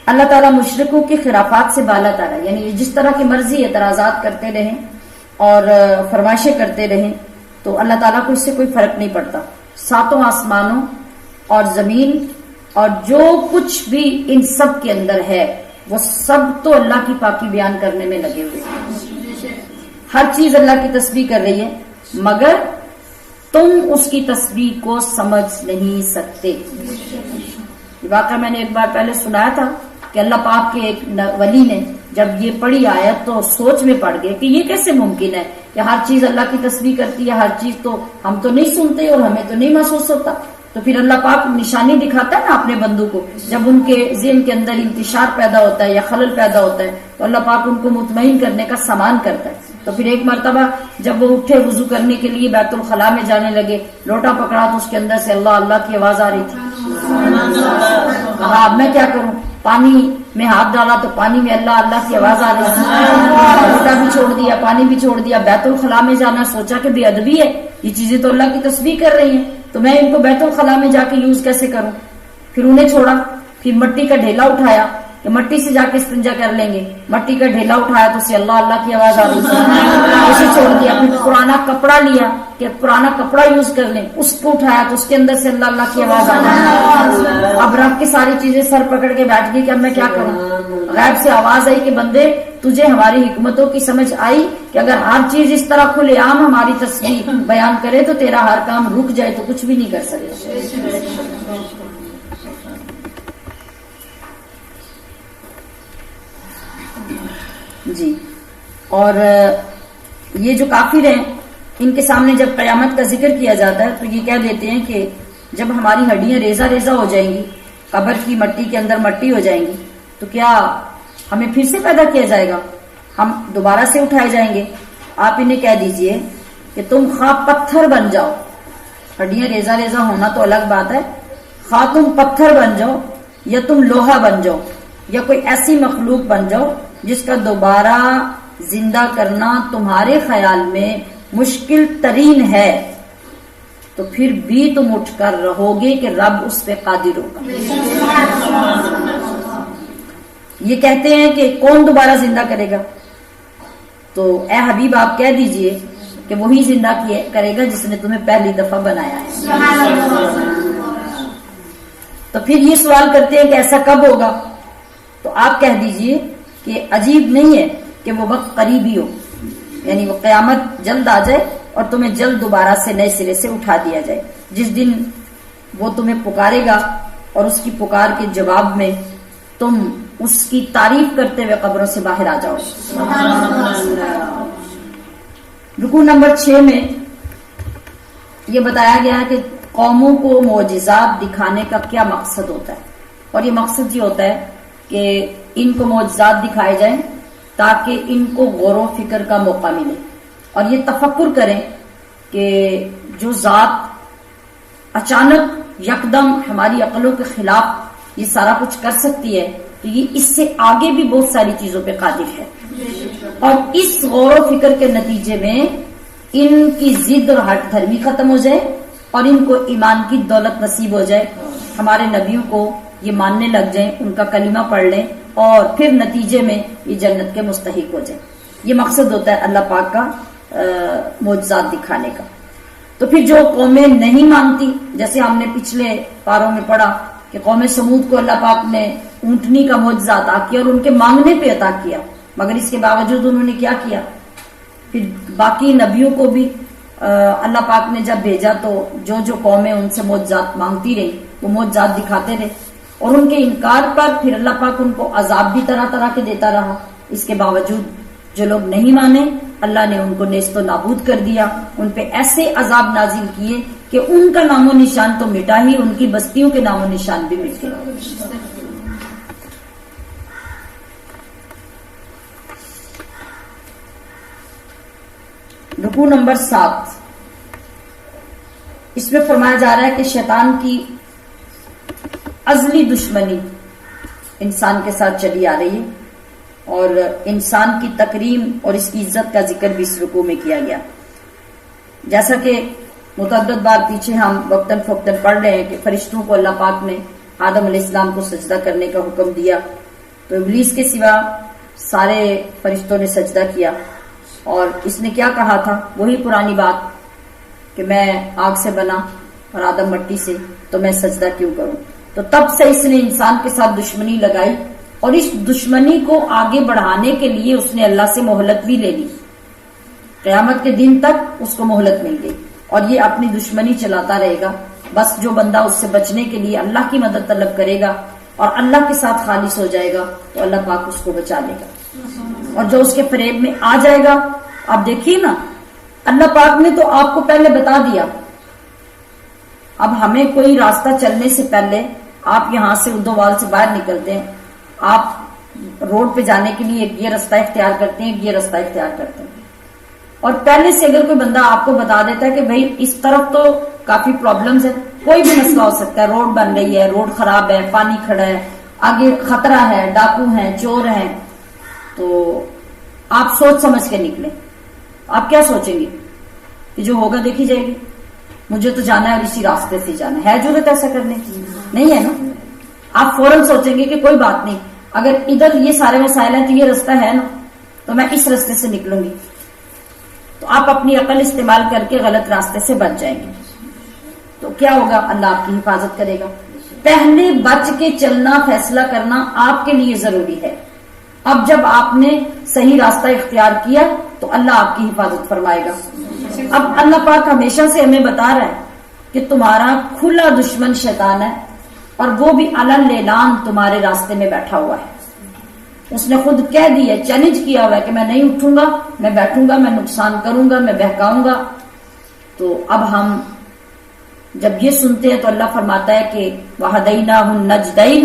اللہ تعالیٰ مشرکوں کی خرافات سے بالا تر ہے، یعنی جس طرح کی مرضی اعتراضات کرتے رہیں اور فرمائشیں کرتے رہیں تو اللہ تعالیٰ کو اس سے کوئی فرق نہیں پڑتا. 7 آسمانوں اور زمین اور جو کچھ بھی ان سب کے اندر ہے وہ سب تو اللہ کی پاکی بیان کرنے میں لگے ہوئے ہیں. ہر چیز اللہ کی تسبیح کر رہی ہے، مگر تم اس کی تسبیح کو سمجھ نہیں سکتے. یہ واقعہ میں نے ایک بار پہلے سنایا تھا کہ اللہ پاک کے ایک ولی نے جب یہ پڑھی آیت تو سوچ میں پڑ گئے کہ یہ کیسے ممکن ہے کہ ہر چیز اللہ کی تسبیح کرتی ہے، ہر چیز تو ہم تو نہیں سنتے اور ہمیں تو نہیں محسوس ہوتا. تو پھر اللہ پاک نشانی دکھاتا ہے نا اپنے بندوں کو، جب ان کے ذہن کے اندر انتشار پیدا ہوتا ہے یا خلل پیدا ہوتا ہے تو اللہ پاک ان کو مطمئن کرنے کا سامان کرتا ہے. تو پھر ایک مرتبہ جب وہ اٹھے وضو کرنے کے لیے بیت الخلاء میں جانے لگے، لوٹا پکڑا تو اس کے اندر سے اللہ اللہ کی آواز آ رہی تھی. کہا اب میں کیا کروں، پانی میں ہاتھ ڈالا تو پانی میں اللہ اللہ کی آواز آ رہی تھی، لوٹا بھی چھوڑ دیا، پانی بھی چھوڑ دیا. بیت الخلاء میں جانا، سوچا کہ بے ادبی ہے، یہ چیزیں تو اللہ کی تسبیح کر رہی ہیں، تو میں ان کو بیت الخلاء میں جا کے یوز کیسے کروں. پھر انہیں چھوڑا، پھر مٹی کا ڈھیلا اٹھایا کہ مٹی سے جا کے استنجا کر لیں گے. مٹی کا ڈھیلا اٹھایا تو اسے اللہ اللہ کی آواز آ رہی تھی، اسے چھوڑ دیا. پھر پرانا کپڑا لیا کہ پرانا کپڑا یوز کر لیں، اس کو اٹھایا تو اس کے اندر سے اللہ اللہ کی آواز آ رہی. اب رب کی ساری چیزیں سر پکڑ کے بیٹھ گئی کہ اب میں کیا کروں. غیب سے آواز آئی کہ بندے تجھے ہماری حکمتوں کی سمجھ آئی کہ اگر ہر چیز اس طرح کھلے عام ہماری تسبیح بیان کرے تو تیرا ہر کام رک جائے تو کچھ بھی نہیں کر سکے. جی. اور یہ جو کافر ہیں ان کے سامنے جب قیامت کا ذکر کیا جاتا ہے تو یہ کہہ دیتے ہیں کہ جب ہماری ہڈیاں ریزہ ریزہ ہو جائیں گی، قبر کی مٹی کے اندر مٹی ہو جائیں گی، تو کیا ہمیں پھر سے پیدا کیا جائے گا، ہم دوبارہ سے اٹھائے جائیں گے. آپ انہیں کہہ دیجئے کہ تم خواہ پتھر بن جاؤ، ہڈیاں ریزہ ریزہ ہونا تو الگ بات ہے، خواہ تم پتھر بن جاؤ یا تم لوہا بن جاؤ یا کوئی ایسی مخلوق بن جاؤ جس کا دوبارہ زندہ کرنا تمہارے خیال میں مشکل ترین ہے، تو پھر بھی تم اٹھ کر رہو گے کہ رب اس پہ قادر ہوگا. یہ کہتے ہیں کہ کون دوبارہ زندہ کرے گا، تو اے حبیب آپ کہہ دیجئے کہ وہی زندہ کرے گا جس نے تمہیں پہلی دفعہ بنایا ہے. تو پھر یہ سوال کرتے ہیں کہ ایسا کب ہوگا، تو آپ کہہ دیجئے کہ عجیب نہیں ہے کہ وہ وقت قریبی ہو، یعنی وہ قیامت جلد آ جائے اور تمہیں جلد دوبارہ سے نئے سرے سے اٹھا دیا جائے، جس دن وہ تمہیں پکارے گا اور اس کی پکار کے جواب میں تم اس کی تعریف کرتے ہوئے قبروں سے باہر آ جاؤ. رکوع نمبر 6 میں یہ بتایا گیا ہے کہ قوموں کو معجزات دکھانے کا کیا مقصد ہوتا ہے، اور یہ مقصد یہ ہوتا ہے کہ ان کو معجزات دکھائے جائیں تاکہ ان کو غور و فکر کا موقع ملے اور یہ تفکر کریں کہ جو ذات اچانک یکدم ہماری عقلوں کے خلاف یہ سارا کچھ کر سکتی ہے تو یہ اس سے آگے بھی بہت ساری چیزوں پہ قادر ہے. اور اس غور و فکر کے نتیجے میں ان کی ضد اور ہٹ دھرمی ختم ہو جائے اور ان کو ایمان کی دولت نصیب ہو جائے، ہمارے نبیوں کو یہ ماننے لگ جائیں، ان کا کلمہ پڑھ لیں اور پھر نتیجے میں یہ جنت کے مستحق ہو جائیں. یہ مقصد ہوتا ہے اللہ پاک کا معجزات دکھانے کا. تو پھر جو قومیں نہیں مانتی، جیسے ہم نے پچھلے پاروں میں پڑھا کہ قوم سمود کو اللہ پاک نے اونٹنی کا معجزہ عطا کیا اور ان کے مانگنے پہ عطا کیا، مگر اس کے باوجود انہوں نے کیا کیا. پھر باقی نبیوں کو بھی اللہ پاک نے جب بھیجا تو جو جو قومیں ان سے معجزات مانگتی رہی وہ معجزات دکھاتے رہے، اور ان کے انکار پر پھر اللہ پاک ان کو عذاب بھی طرح طرح کے دیتا رہا. اس کے باوجود جو لوگ نہیں مانے اللہ نے ان کو نیست و نابود کر دیا، ان پہ ایسے عذاب نازل کیے کہ ان کا نام و نشان تو مٹا ہی، ان کی بستیوں کے نام و نشان بھی مٹ گئے. رکوع نمبر 7 اس میں فرمایا جا رہا ہے کہ شیطان کی ازلی دشمنی انسان کے ساتھ چلی آ رہی ہے اور انسان کی تکریم اور اس کی عزت کا ذکر بھی اس رکوع میں کیا گیا. جیسا کہ متعدد بار پیچھے ہم وقتاً فوقتاً پڑھ رہے ہیں کہ فرشتوں کو اللہ پاک نے آدم علیہ السلام کو سجدہ کرنے کا حکم دیا تو ابلیس کے سوا سارے فرشتوں نے سجدہ کیا، اور اس نے کیا کہا تھا، وہی پرانی بات کہ میں آگ سے بنا اور آدم مٹی سے، تو میں سجدہ کیوں کروں. تو تب سے اس نے انسان کے ساتھ دشمنی لگائی اور اس دشمنی کو آگے بڑھانے کے لیے اس نے اللہ سے مہلت بھی لے لی. قیامت کے دن تک اس کو مہلت مل گئی اور یہ اپنی دشمنی چلاتا رہے گا. بس جو بندہ اس سے بچنے کے لیے اللہ کی مدد طلب کرے گا اور اللہ کے ساتھ خالص ہو جائے گا تو اللہ پاک اس کو بچا لے گا، اور جو اس کے فریب میں آ جائے گا، آپ دیکھیے نا اللہ پاک نے تو آپ کو پہلے بتا دیا. اب ہمیں کوئی راستہ چلنے سے پہلے آپ یہاں سے اردووال سے باہر نکلتے ہیں، آپ روڈ پہ جانے کے لیے یہ راستہ اختیار کرتے ہیں، یہ راستہ اختیار کرتے ہیں. اور پہلے سے اگر کوئی بندہ آپ کو بتا دیتا ہے کہ بھائی اس طرف تو کافی پرابلمز ہے، کوئی بھی مسئلہ ہو سکتا ہے، روڈ بن رہی ہے، روڈ خراب ہے، پانی کھڑا ہے، آگے خطرہ ہے، ڈاکو ہیں، چور ہیں، تو آپ سوچ سمجھ کے نکلیں. آپ کیا سوچیں گے کہ جو ہوگا دیکھی جائے گی، مجھے تو جانا ہے اور اسی راستے سے جانا ہے ضرورت ایسا کرنے کی؟ نہیں ہے نا. آپ فوراً سوچیں گے کہ کوئی بات نہیں، اگر ادھر یہ سارے مسائل ہیں تو یہ رستہ ہے نا، تو میں اس راستے سے نکلوں گی. تو آپ اپنی عقل استعمال کر کے غلط راستے سے بچ جائیں گے. تو کیا ہوگا؟ اللہ آپ کی حفاظت کرے گا. پہلے بچ کے چلنا، فیصلہ کرنا آپ کے لیے ضروری ہے. اب جب آپ نے صحیح راستہ اختیار کیا تو اللہ آپ کی حفاظت فرمائے گا. اب اللہ پاک ہمیشہ سے ہمیں بتا رہا ہے کہ تمہارا کھلا دشمن شیطان ہے، اور وہ بھی علن اعلان تمہارے راستے میں بیٹھا ہوا ہے. اس نے خود کہہ دی ہے، چیلنج کیا ہوا ہے کہ میں نہیں اٹھوں گا، میں بیٹھوں گا، میں نقصان کروں گا، میں بہکاؤں گا. تو اب ہم جب یہ سنتے ہیں تو اللہ فرماتا ہے کہ وَهَدَيْنَاهُ النَّجْدَيْنِ،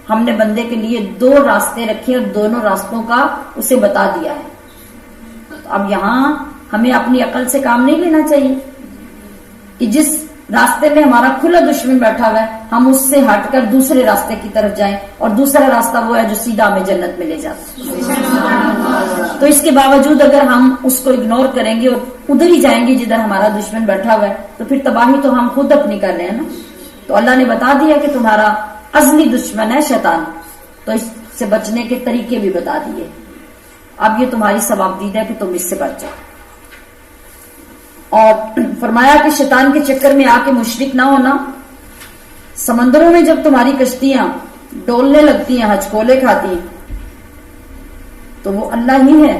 ہم نے بندے کے لیے دو راستے رکھے اور دونوں راستوں کا اسے بتا دیا ہے. اب یہاں ہمیں اپنی عقل سے کام نہیں لینا چاہیے کہ جس راستے میں ہمارا کھلا دشمن بیٹھا ہوا ہے ہم اس سے ہٹ کر دوسرے راستے کی طرف جائیں، اور دوسرا راستہ وہ ہے جو سیدھا ہمیں جنت میں لے جاتا ہے. تو اس کے باوجود اگر ہم اس کو اگنور کریں گے اور ادھر ہی جائیں گے جدھر ہمارا دشمن بیٹھا ہوا ہے تو پھر تباہی تو ہم خود اپنی کر رہے ہیں نا. تو اللہ نے بتا دیا کہ تمہارا ازلی دشمن ہے شیطان، تو اس سے بچنے کے طریقے بھی بتا دیے. اب یہ تمہاری ثوابدید ہے کہ تم اس سے بچ جاؤ. اور فرمایا کہ شیطان کے چکر میں آ کے مشرک نہ ہونا. سمندروں میں جب تمہاری کشتیاں ڈولنے لگتی ہیں، ہچکولے کھاتی ہیں، تو وہ اللہ ہی ہے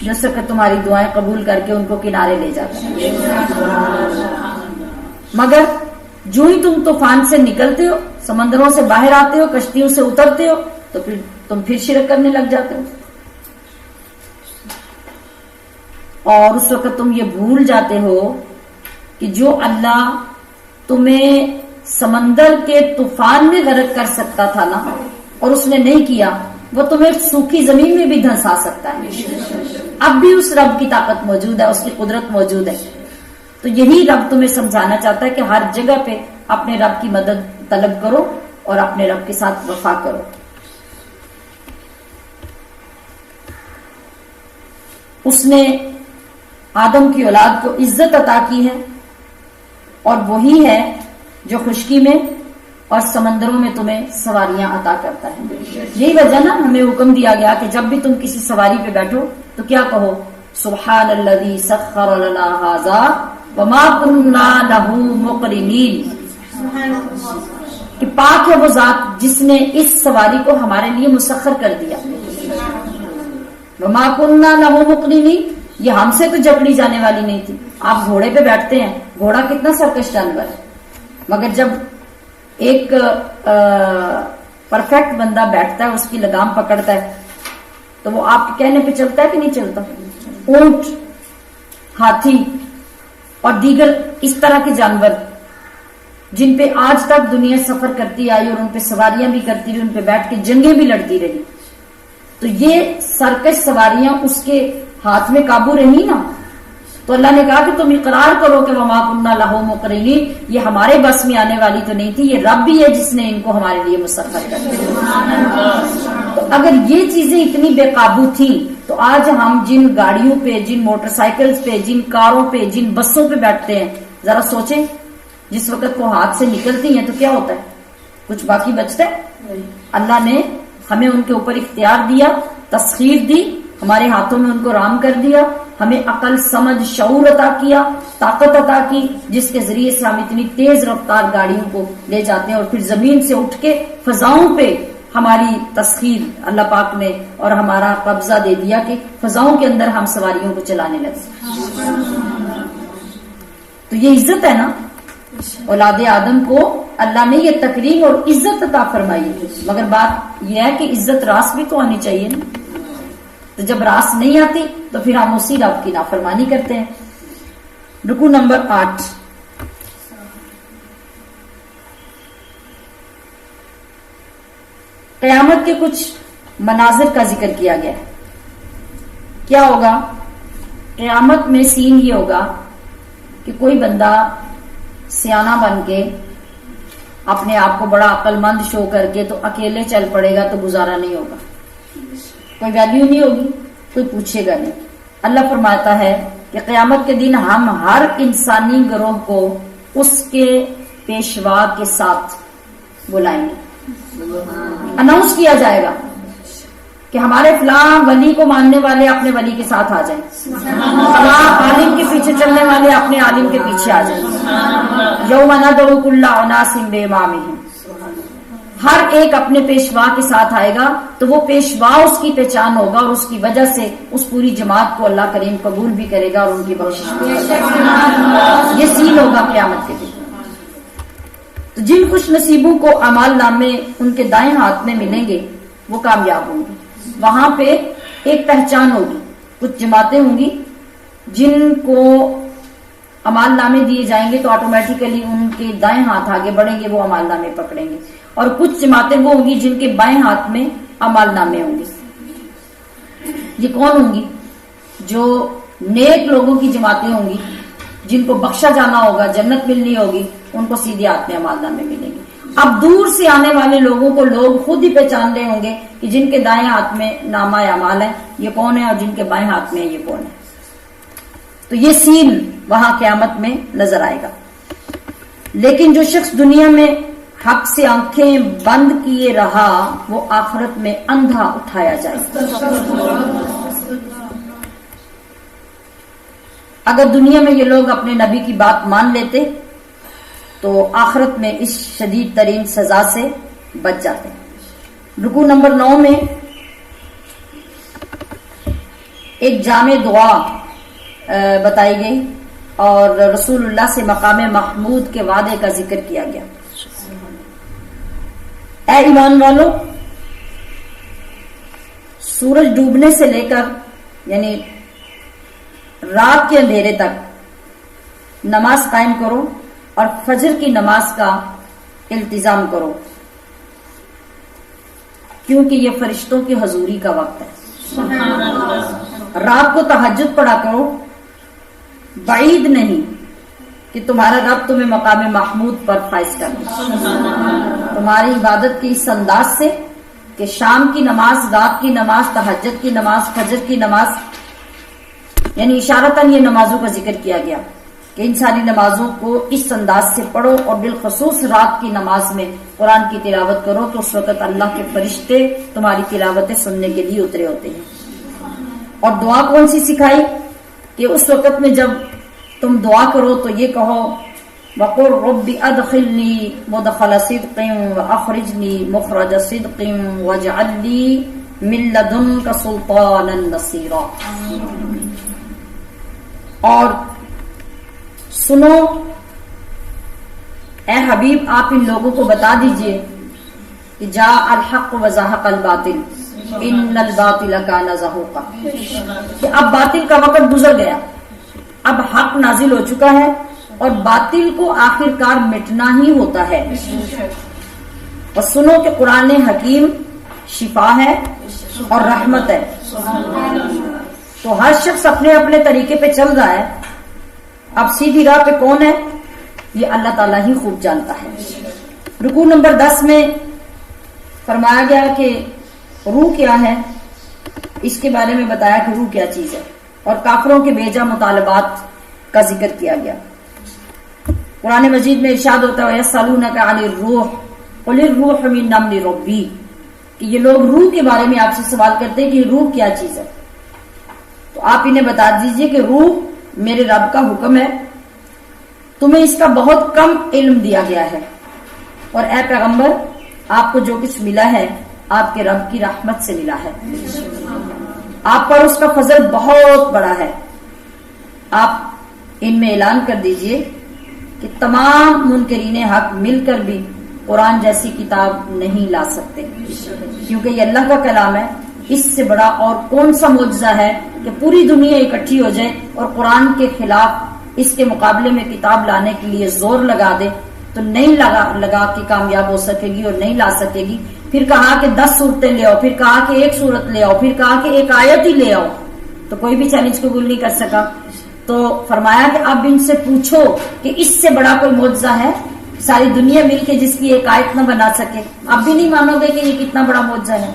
جو سکر تمہاری دعائیں قبول کر کے ان کو کنارے لے جاتا ہے. مگر جو ہی تم طوفان سے نکلتے ہو، سمندروں سے باہر آتے ہو، کشتیوں سے اترتے ہو، تو پھر تم پھر شرک کرنے لگ جاتے ہو. اور اس وقت تم یہ بھول جاتے ہو کہ جو اللہ تمہیں سمندر کے طوفان میں غرق کر سکتا تھا نا، اور اس نے نہیں کیا، وہ تمہیں سوکھی زمین میں بھی دھنسا سکتا ہے. اب بھی اس رب کی طاقت موجود ہے، اس کی قدرت موجود ہے. تو یہی رب تمہیں سمجھانا چاہتا ہے کہ ہر جگہ پہ اپنے رب کی مدد طلب کرو اور اپنے رب کے ساتھ وفا کرو. اس نے آدم کی اولاد کو عزت عطا کی ہے، اور وہی ہے جو خشکی میں اور سمندروں میں تمہیں سواریاں عطا کرتا ہے. یہی وجہ نا ہمیں حکم دیا گیا کہ جب بھی تم کسی سواری پہ بیٹھو تو کیا کہو؟ سبحان الذی سخر لنا ھذا وما كنا له مقرنین، کہ پاک ہے وہ ذات جس نے اس سواری کو ہمارے لیے مسخر کر دیا. وما كنا له مقرنین، یہ ہم سے تو جکڑی جانے والی نہیں تھی. آپ گھوڑے پہ بیٹھتے ہیں، گھوڑا کتنا سرکش جانور ہے، مگر جب ایک پرفیکٹ بندہ بیٹھتا ہے، اس کی لگام پکڑتا ہے، تو وہ آپ کے کہنے پہ چلتا ہے کہ نہیں چلتا؟ اونٹ، ہاتھی اور دیگر اس طرح کے جانور جن پہ آج تک دنیا سفر کرتی آئی اور ان پہ سواریاں بھی کرتی رہی، ان پہ بیٹھ کے جنگیں بھی لڑتی رہی، تو یہ سرکش سواریاں اس کے ہاتھ میں قابو رہی نا. تو اللہ نے کہا کہ تم اقرار کرو کہ وما كنا له مقرنین، یہ ہمارے بس میں آنے والی تو نہیں تھی، یہ رب بھی ہے جس نے ان کو ہمارے لیے مسخر کر دیا. تو اگر یہ چیزیں اتنی بے قابو تھیں تو آج ہم جن گاڑیوں پہ، جن موٹر سائیکلز پہ، جن کاروں پہ، جن بسوں پہ بیٹھتے ہیں، ذرا سوچیں جس وقت وہ ہاتھ سے نکلتی ہیں تو کیا ہوتا ہے؟ کچھ باقی بچتا ہے؟ اللہ نے ہمیں ان کے اوپر اختیار دیا، تسخیر دی، ہمارے ہاتھوں میں ان کو رام کر دیا، ہمیں عقل، سمجھ، شعور عطا کیا، طاقت عطا کی، جس کے ذریعے سے ہم اتنی تیز رفتار گاڑیوں کو لے جاتے ہیں، اور پھر زمین سے اٹھ کے فضاؤں پہ ہماری تسخیر اللہ پاک نے اور ہمارا قبضہ دے دیا کہ فضاؤں کے اندر ہم سواریوں کو چلانے لگے. تو یہ عزت ہے نا. اولاد آدم کو اللہ نے یہ تکریم اور عزت عطا فرمائی، مگر بات یہ ہے کہ عزت راس بھی تو آنی چاہیے نا. تو جب راس نہیں آتی تو پھر ہم اسی رب کی نافرمانی کرتے ہیں. رکوع نمبر 8. قیامت کے کچھ مناظر کا ذکر کیا گیا ہے. کیا ہوگا قیامت میں سین یہ ہوگا کہ کوئی بندہ سیانہ بن کے اپنے آپ کو بڑا عقل مند شو کر کے تو اکیلے چل پڑے گا تو گزارا نہیں ہوگا، کوئی ویلیو نہیں ہوگی، کوئی پوچھے گا نہیں۔ اللہ فرماتا ہے کہ قیامت کے دن ہم ہر انسانی گروہ کو اس کے پیشوا کے ساتھ بلائیں گے، اناؤنس کیا جائے گا کہ ہمارے فلاں ولی کو ماننے والے اپنے ولی کے ساتھ آ جائیں، فلاں عالم کے پیچھے چلنے والے اپنے عالم کے پیچھے آ جائیں۔ یوم ندعو کل اناس بامامہم، ہر ایک اپنے پیشوا کے ساتھ آئے گا تو وہ پیشوا اس کی پہچان ہوگا اور اس کی وجہ سے اس پوری جماعت کو اللہ کریم قبول بھی کرے گا اور ان کی بخشش بھی کرے گا۔ یہ سین ہوگا قیامت کے دن۔ تو جن خوش نصیبوں کو اعمال نامے ان کے دائیں ہاتھ میں ملیں گے وہ کامیاب ہوں گے۔ وہاں پہ ایک پہچان ہوگی، کچھ جماعتیں ہوں گی جن کو اعمال نامے دیے جائیں گے تو آٹومیٹیکلی ان کے دائیں ہاتھ آگے بڑھیں گے، وہ اعمال نامے پکڑیں گے، اور کچھ جماعتیں وہ ہوں گی جن کے بائیں ہاتھ میں اعمال نامے ہوں گے۔ یہ کون ہوں گی؟ جو نیک لوگوں کی جماعتیں ہوں گی جن کو بخشا جانا ہوگا، جنت ملنی ہوگی، ان کو سیدھے ہاتھ میں اعمال نامے ملیں گے۔ اب دور سے آنے والے لوگوں کو لوگ خود ہی پہچان رہے ہوں گے کہ جن کے دائیں ہاتھ میں نامہ اعمال ہے یہ کون ہے، اور جن کے بائیں ہاتھ میں یہ کون ہے۔ تو یہ سین وہاں قیامت میں نظر آئے گا۔ لیکن جو شخص دنیا میں حق سے آنکھیں بند کیے رہا وہ آخرت میں اندھا اٹھایا جائے گا۔ اگر دنیا میں یہ لوگ اپنے نبی کی بات مان لیتے تو آخرت میں اس شدید ترین سزا سے بچ جاتے۔ رکوع نمبر 9 میں ایک جامع دعا بتائی گئی اور رسول اللہ سے مقام محمود کے وعدے کا ذکر کیا گیا۔ اے ایمان والو، سورج ڈوبنے سے لے کر یعنی رات کے اندھیرے تک نماز قائم کرو اور فجر کی نماز کا التزام کرو، کیونکہ یہ فرشتوں کی حضوری کا وقت ہے۔ رات کو تہجد پڑھا کرو، بعید نہیں کہ تمہارا رب تمہیں مقام محمود پر فائز کر دے۔ تمہاری عبادت کے اس انداز سے کہ شام کی نماز، رات کی نماز، تہجد کی نماز، فجر کی نماز، یعنی اشارتاً یہ نمازوں کا ذکر کیا گیا کہ ان ساری نمازوں کو اس انداز سے پڑھو، اور بالخصوص رات کی نماز میں قرآن کی تلاوت کرو تو اس وقت اللہ کے فرشتے تمہاری تلاوتیں سننے کے لیے اترے ہوتے ہیں۔ اور دعا کون سی سکھائی کہ اس وقت میں جب تم دعا کرو تو یہ کہو وَقُلْ رَبِّ أَدْخِلْنِي مُدْخَلَ صِدْقٍ وَأَخْرِجْنِي مُخْرَجَ صِدْقٍ وَاجْعَلْ لِي مِن لَّدُنكَ سُلْطَانًا نَصِيرًا۔ اور سنو اے حبیب، آپ ان لوگوں کو بتا دیجئے کہ جاء الحق وزهق الباطل ان الباطل کان زہوقا، کہ اب باطل کا وقت گزر گیا، اب حق نازل ہو چکا ہے اور باطل کو آخر کار مٹنا ہی ہوتا ہے۔ اور سنو کہ قرآن حکیم شفا ہے اور رحمت ہے۔ تو ہر شخص اپنے اپنے طریقے پہ چل رہا ہے، اب سیدھی راہ پہ کون ہے یہ اللہ تعالیٰ ہی خوب جانتا ہے۔ رکوع نمبر 10 میں فرمایا گیا کہ روح کیا ہے، اس کے بارے میں بتایا کہ روح کیا چیز ہے، اور کافروں کے بیجا مطالبات کا ذکر کیا گیا۔ قرآن مجید میں ارشاد ہوتا ہے یسألونک عن الروح قل الروح من امر ربی، کہ یہ لوگ روح کے بارے میں آپ سے سوال کرتے ہیں کہ روح کیا چیز ہے، تو آپ انہیں بتا دیجئے کہ روح میرے رب کا حکم ہے، تمہیں اس کا بہت کم علم دیا گیا ہے، اور اے پیغمبر آپ کو جو کچھ ملا ہے آپ کے رب کی رحمت سے ملا ہے، آپ پر اس کا فضل بہت بڑا ہے۔ آپ ان میں اعلان کر دیجئے کہ تمام منکرین حق مل کر بھی قرآن جیسی کتاب نہیں لا سکتے، کیونکہ یہ اللہ کا کلام ہے۔ اس سے بڑا اور کون سا معجزہ ہے کہ پوری دنیا اکٹھی ہو جائے اور قرآن کے خلاف اس کے مقابلے میں کتاب لانے کے لیے زور لگا دے تو نہیں لگا کے کامیاب ہو سکے گی اور نہیں لا سکے گی۔ پھر کہا کہ 10 صورتیں لے آؤ، پھر کہا کہ 1 صورت لے آؤ، پھر کہا کہ 1 آیت ہی لے آؤ، تو کوئی بھی چیلنج قبول نہیں کر سکا. تو فرمایا کہ اب ان سے پوچھو کہ اس سے بڑا کوئی معجزہ ہے ساری دنیا مل کے جس کی ایک آیت نہ بنا سکے. اب بھی نہیں مانو گے کہ یہ کتنا بڑا معجزہ ہے.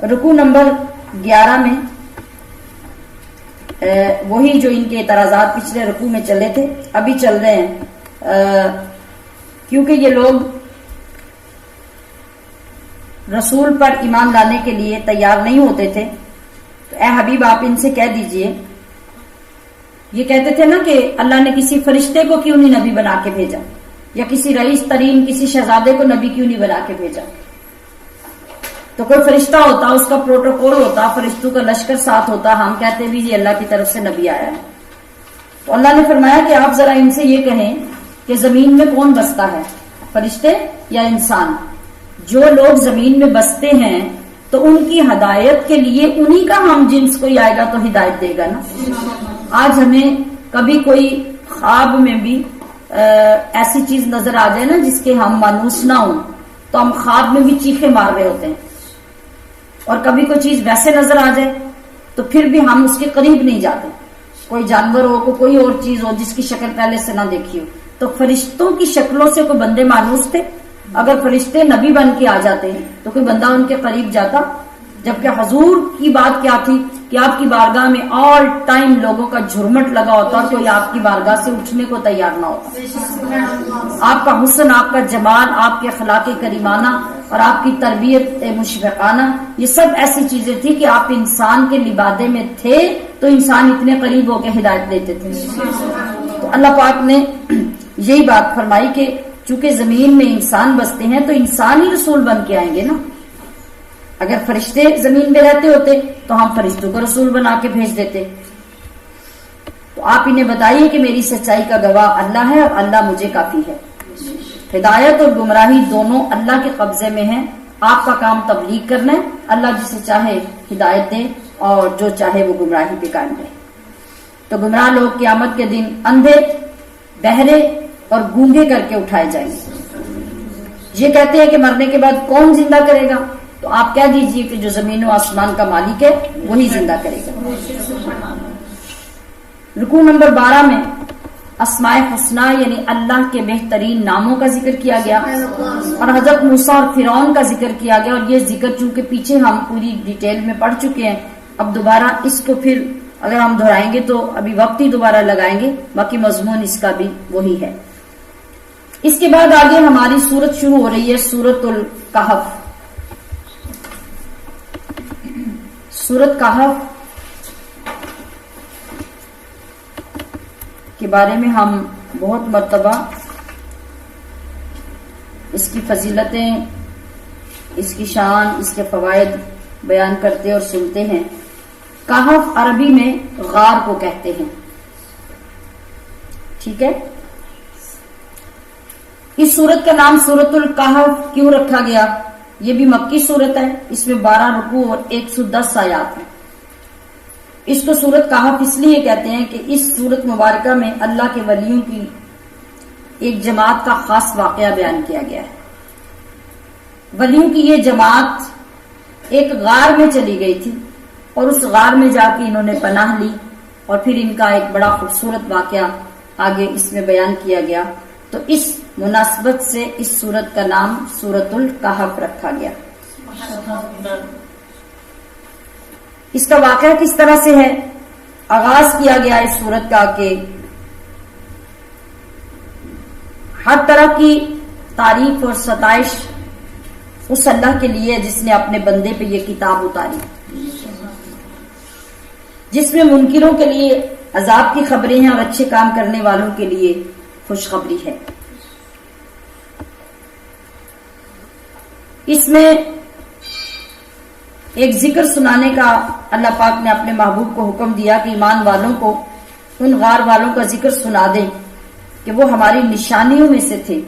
رکوع نمبر 11 میں وہی جو ان کے اعتراضات پچھلے رکوع میں چلے تھے ابھی چل رہے ہیں. کیونکہ یہ لوگ رسول پر ایمان لانے کے لیے تیار نہیں ہوتے تھے تو اے حبیب آپ ان سے کہہ دیجئے. یہ کہتے تھے نا کہ اللہ نے کسی فرشتے کو کیوں نہیں نبی بنا کے بھیجا, یا کسی رئیس ترین کسی شہزادے کو نبی کیوں نہیں بنا کے بھیجا. تو کوئی فرشتہ ہوتا, اس کا پروٹوکول ہوتا, فرشتوں کا لشکر ساتھ ہوتا, ہم کہتے بھی یہ اللہ کی طرف سے نبی آیا ہے. تو اللہ نے فرمایا کہ آپ ذرا ان سے یہ کہیں کہ زمین میں کون بستا ہے, فرشتے یا انسان. جو لوگ زمین میں بستے ہیں تو ان کی ہدایت کے لیے انہی کا ہم جنس کوئی آئے گا تو ہدایت دے گا نا. آج ہمیں کبھی کوئی خواب میں بھی ایسی چیز نظر آ جائے نا جس کے ہم مانوس نہ ہوں تو ہم خواب میں بھی چیخے مار رہے ہوتے ہیں, اور کبھی کوئی چیز ویسے نظر آ جائے تو پھر بھی ہم اس کے قریب نہیں جاتے. کوئی جانور ہو, کوئی اور چیز ہو جس کی شکل پہلے سے نہ دیکھی ہو. تو فرشتوں کی شکلوں سے کوئی بندے مانوس تھے. اگر فرشتے نبی بن کے آ جاتے تو کوئی بندہ ان کے قریب جاتا. جبکہ حضور کی بات کیا تھی کہ آپ کی بارگاہ میں آل ٹائم لوگوں کا جھرمٹ لگا ہوتا اور کوئی آپ کی بارگاہ سے اٹھنے کو تیار نہ ہوتا. آپ کا حسن, آپ کا جمال, آپ کے اخلاق کریمانہ اور آپ کی تربیت مشفقانہ, یہ سب ایسی چیزیں تھی کہ آپ انسان کے لبادے میں تھے تو انسان اتنے قریب ہو کے ہدایت دیتے تھے. تو اللہ پاک نے یہی بات فرمائی کہ چونکہ زمین میں انسان بستے ہیں تو انسان ہی رسول بن کے آئیں گے نا. اگر فرشتے زمین میں رہتے ہوتے تو ہم فرشتوں کو رسول بنا کے بھیج دیتے. تو آپ انہیں بتائیے کہ میری سچائی کا گواہ اللہ ہے اور اللہ مجھے کافی ہے. ہدایت اور گمراہی دونوں اللہ کے قبضے میں ہیں. آپ کا کام تبلیغ کرنا ہے. اللہ جسے چاہے ہدایت دے اور جو چاہے وہ گمراہی پہ قائم رہے. تو گمراہ لوگ قیامت کے دن اندھے, بہرے اور گونگے کر کے اٹھائے جائیں گے. یہ کہتے ہیں کہ مرنے کے بعد کون زندہ کرے گا, تو آپ کہہ دیجئے کہ جو زمین و آسمان کا مالک ہے وہی زندہ کرے گا. رکوع نمبر 12 میں اسماء حسنہ یعنی اللہ کے بہترین ناموں کا ذکر کیا گیا اور حضرت موسیٰ اور فرعون کا ذکر کیا گیا. اور یہ ذکر چونکہ پیچھے ہم پوری ڈیٹیل میں پڑھ چکے ہیں, اب دوبارہ اس کو پھر اگر ہم دہرائیں گے تو ابھی وقت ہی دوبارہ لگائیں گے. باقی مضمون اس کا بھی وہی ہے. اس کے بعد آگے ہماری سورت شروع ہو رہی ہے, سورت الکہف. سورت کہف کے بارے میں ہم بہت مرتبہ اس کی فضیلتیں, اس کی شان, اس کے فوائد بیان کرتے اور سنتے ہیں. کہف عربی میں غار کو کہتے ہیں. ٹھیک ہے. اس سورت کا نام سورت الکہف کیوں رکھا گیا؟ یہ بھی مکی سورت ہے. اس میں 12 رکوع اور 110 آیات ہیں. اس کو سورت کہف اس لیے کہتے ہیں کہ اس سورت مبارکہ میں اللہ کے ولیوں کی ایک جماعت کا خاص واقعہ بیان کیا گیا ہے. ولیوں کی یہ جماعت ایک غار میں چلی گئی تھی اور اس غار میں جا کے انہوں نے پناہ لی, اور پھر ان کا ایک بڑا خوبصورت واقعہ آگے اس میں بیان کیا گیا. تو اس مناسبت سے اس سورت کا نام سورت الکہف رکھا گیا. اس کا واقعہ کس طرح سے ہے؟ آغاز کیا گیا اس سورت کا کہ ہر طرح کی تعریف اور ستائش اس اللہ کے لیے جس نے اپنے بندے پہ یہ کتاب اتاری, جس میں منکروں کے لیے عذاب کی خبریں ہیں اور اچھے کام کرنے والوں کے لیے خوشخبری ہے. اس میں ایک ذکر سنانے کا اللہ پاک نے اپنے محبوب کو حکم دیا کہ ایمان والوں کو ان غار والوں کا ذکر سنا دیں کہ وہ ہماری نشانیوں میں سے تھے.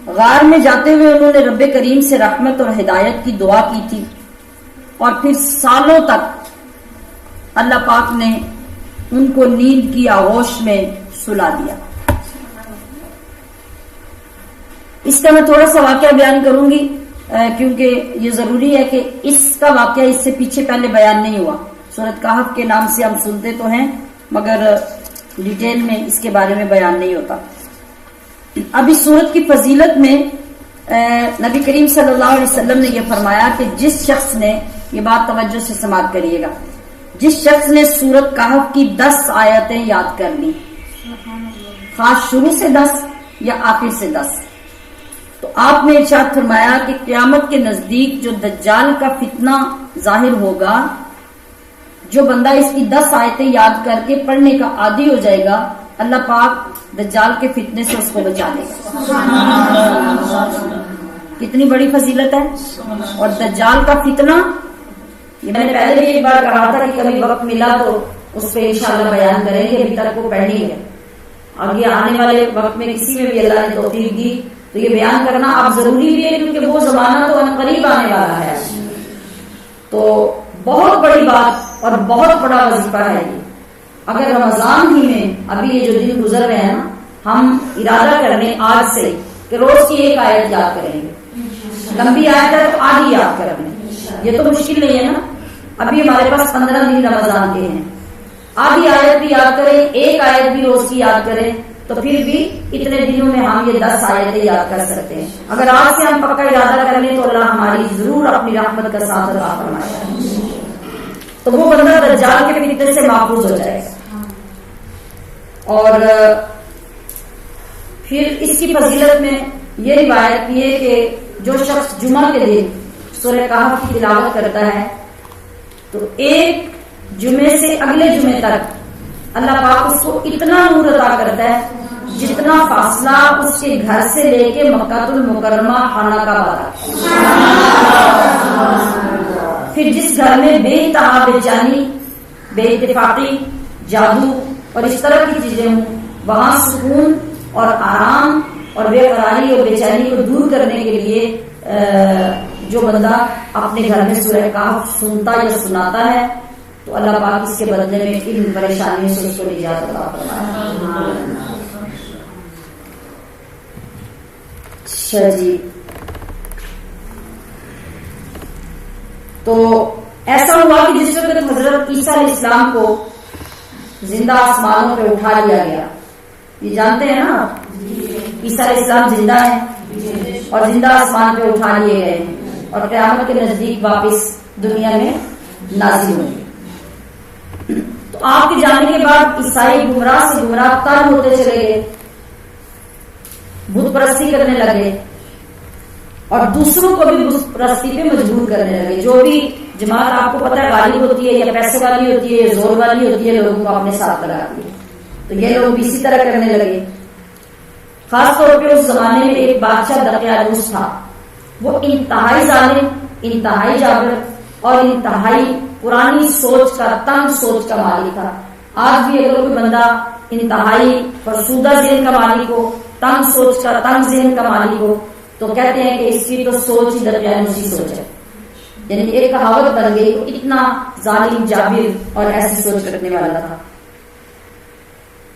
غار میں جاتے ہوئے انہوں نے رب کریم سے رحمت اور ہدایت کی دعا کی تھی, اور پھر سالوں تک اللہ پاک نے ان کو نیند کی آغوش میں سلا دیا. اس کا میں تھوڑا سا واقعہ بیان کروں گی کیونکہ یہ ضروری ہے کہ اس کا واقعہ اس سے پیچھے پہلے بیان نہیں ہوا. سورۃ کہف کے نام سے ہم سنتے تو ہیں مگر ڈیٹیل میں اس کے بارے میں بیان نہیں ہوتا. اب اس سورت کی فضیلت میں نبی کریم صلی اللہ علیہ وسلم نے یہ فرمایا کہ جس شخص نے، یہ بات توجہ سے سماعت کریے گا، جس شخص نے سورۃ کہف کی 10 آیتیں یاد کر لی، خاص شروع سے 10 یا آخر سے 10، تو آپ نے ارشاد فرمایا کہ قیامت کے نزدیک جو دجال کا فتنہ ظاہر ہوگا، جو بندہ اس کی 10 آیتیں یاد کر کے پڑھنے کا عادی ہو جائے گا، اللہ پاک دجال کے فتنے سے اس کو بچا لے گا. کتنی بڑی فضیلت ہے. اور دجال کا فتنہ، یہ میں نے پہلے بھی ایک بار کہا تھا کہ کبھی وقت ملا تو اس پہ انشاءاللہ بیان کریں گے، ابھی تک وہ پڑھنی ہے. آگے آنے والے وقت میں کسی میں بھی اللہ نے توفیق دی تو یہ بیان کرنا آپ ضروری بھی ہے، کیونکہ وہ زمانہ تو قریب آنے والا ہے. تو بہت بڑی بات اور بہت بڑا وظیفہ ہے یہ. اگر رمضان ہی میں ابھی یہ جو دن گزر رہے ہیں نا، ہم ارادہ کر لیں آج سے کہ روز کی ایک آیت یاد کریں گے. لمبی آیت ہے تو آدھی یاد کر لیں، یہ تو مشکل نہیں ہے نا. ابھی ہمارے پاس 15 دن رمضان کے ہیں، آدھی آیت بھی یاد کریں، ایک آیت بھی روز کی یاد کریں، تو پھر بھی اتنے دنوں میں ہم یہ 10 آیتیں یاد کر سکتے ہیں. اگر آج سے ہم پکا ارادہ کر لیں تو اللہ ہماری ضرور اپنی رحمت کا ساتھ عطا فرمائے گا. تو وہ بندہ دجال کے فتنے سے محفوظ ہو جائے گا. اور پھر اس کی فضیلت میں یہ روایت بھی ہے کہ جو شخص جمعہ کے دن سورہ کہف کی تلاوت کرتا ہے تو ایک جمعے سے اگلے جمعے تک اللہ پاک اس کو اتنا نور عطا کرتا ہے جتنا فاصلہ اس کے گھر سے لے کے مکہ المکرمہ خانہ کعبہ تک. پھر جس گھر میں بے انتہا بے جانی، بے اتفاقی، جادو اور اس طرح کی چیزیں ہوں، وہاں سکون اور آرام اور بے قراری اور بے چینی کو دور کرنے کے لیے جو بندہ اپنے گھر میں سورہ کہف سنتا یا سناتا ہے تو اللہ پاک اس کے بدلے میں ان پریشانیوں سے اس کو نجات عطا فرمائے. اچھا جی، تو ایسا ہوا کہ جس وقت حضرت عیسیٰ علیہ السلام کو زندہ آسمانوں پہ اٹھا لیا گیا، یہ جانتے ہیں نا عیسیٰ علیہ السلام زندہ ہیں اور زندہ آسمان پہ اٹھا لیے گئے ہیں اور قیامت کے نزدیک واپس دنیا میں نازل ہوئے. تو آپ کے جانے کے بعد عیسائی گمراہ سے گمراہ تر ہوتے چلے گئے، بت پرستی کرنے لگے اور دوسروں کو بھی بت پرستی پہ مجبور کرنے لگے. جو بھی جماعت آپ کو پتا ہے غالب ہوتی ہے یا پیسے والی ہوتی ہے یا زور والی ہوتی ہے، لوگوں کو اپنے ساتھ لگاتی ہے، تو یہ لوگ بھی اسی طرح کرنے لگے. خاص طور پہ اس زمانے میں ایک بادشاہ دقیانوس تھا، وہ انتہائی ظالم، انتہائی جابر اور انتہائی پرانی سوچ کا، تنگ سوچ کا مالک تھا. آج بھی اگر کوئی بندہ انتہائی فرسودہ ذہن کا مالک ہو، تنگ سوچ کا، تنگ ذہن کا مالک ہو، تو کہتے ہیں کہ اس کی تو سوچ ہی دقیانوسی سوچ ہے. یعنی ایک کہاوت بن گئی، اتنا ظالم، جابر اور ایسی سوچ رکھنے والا تھا.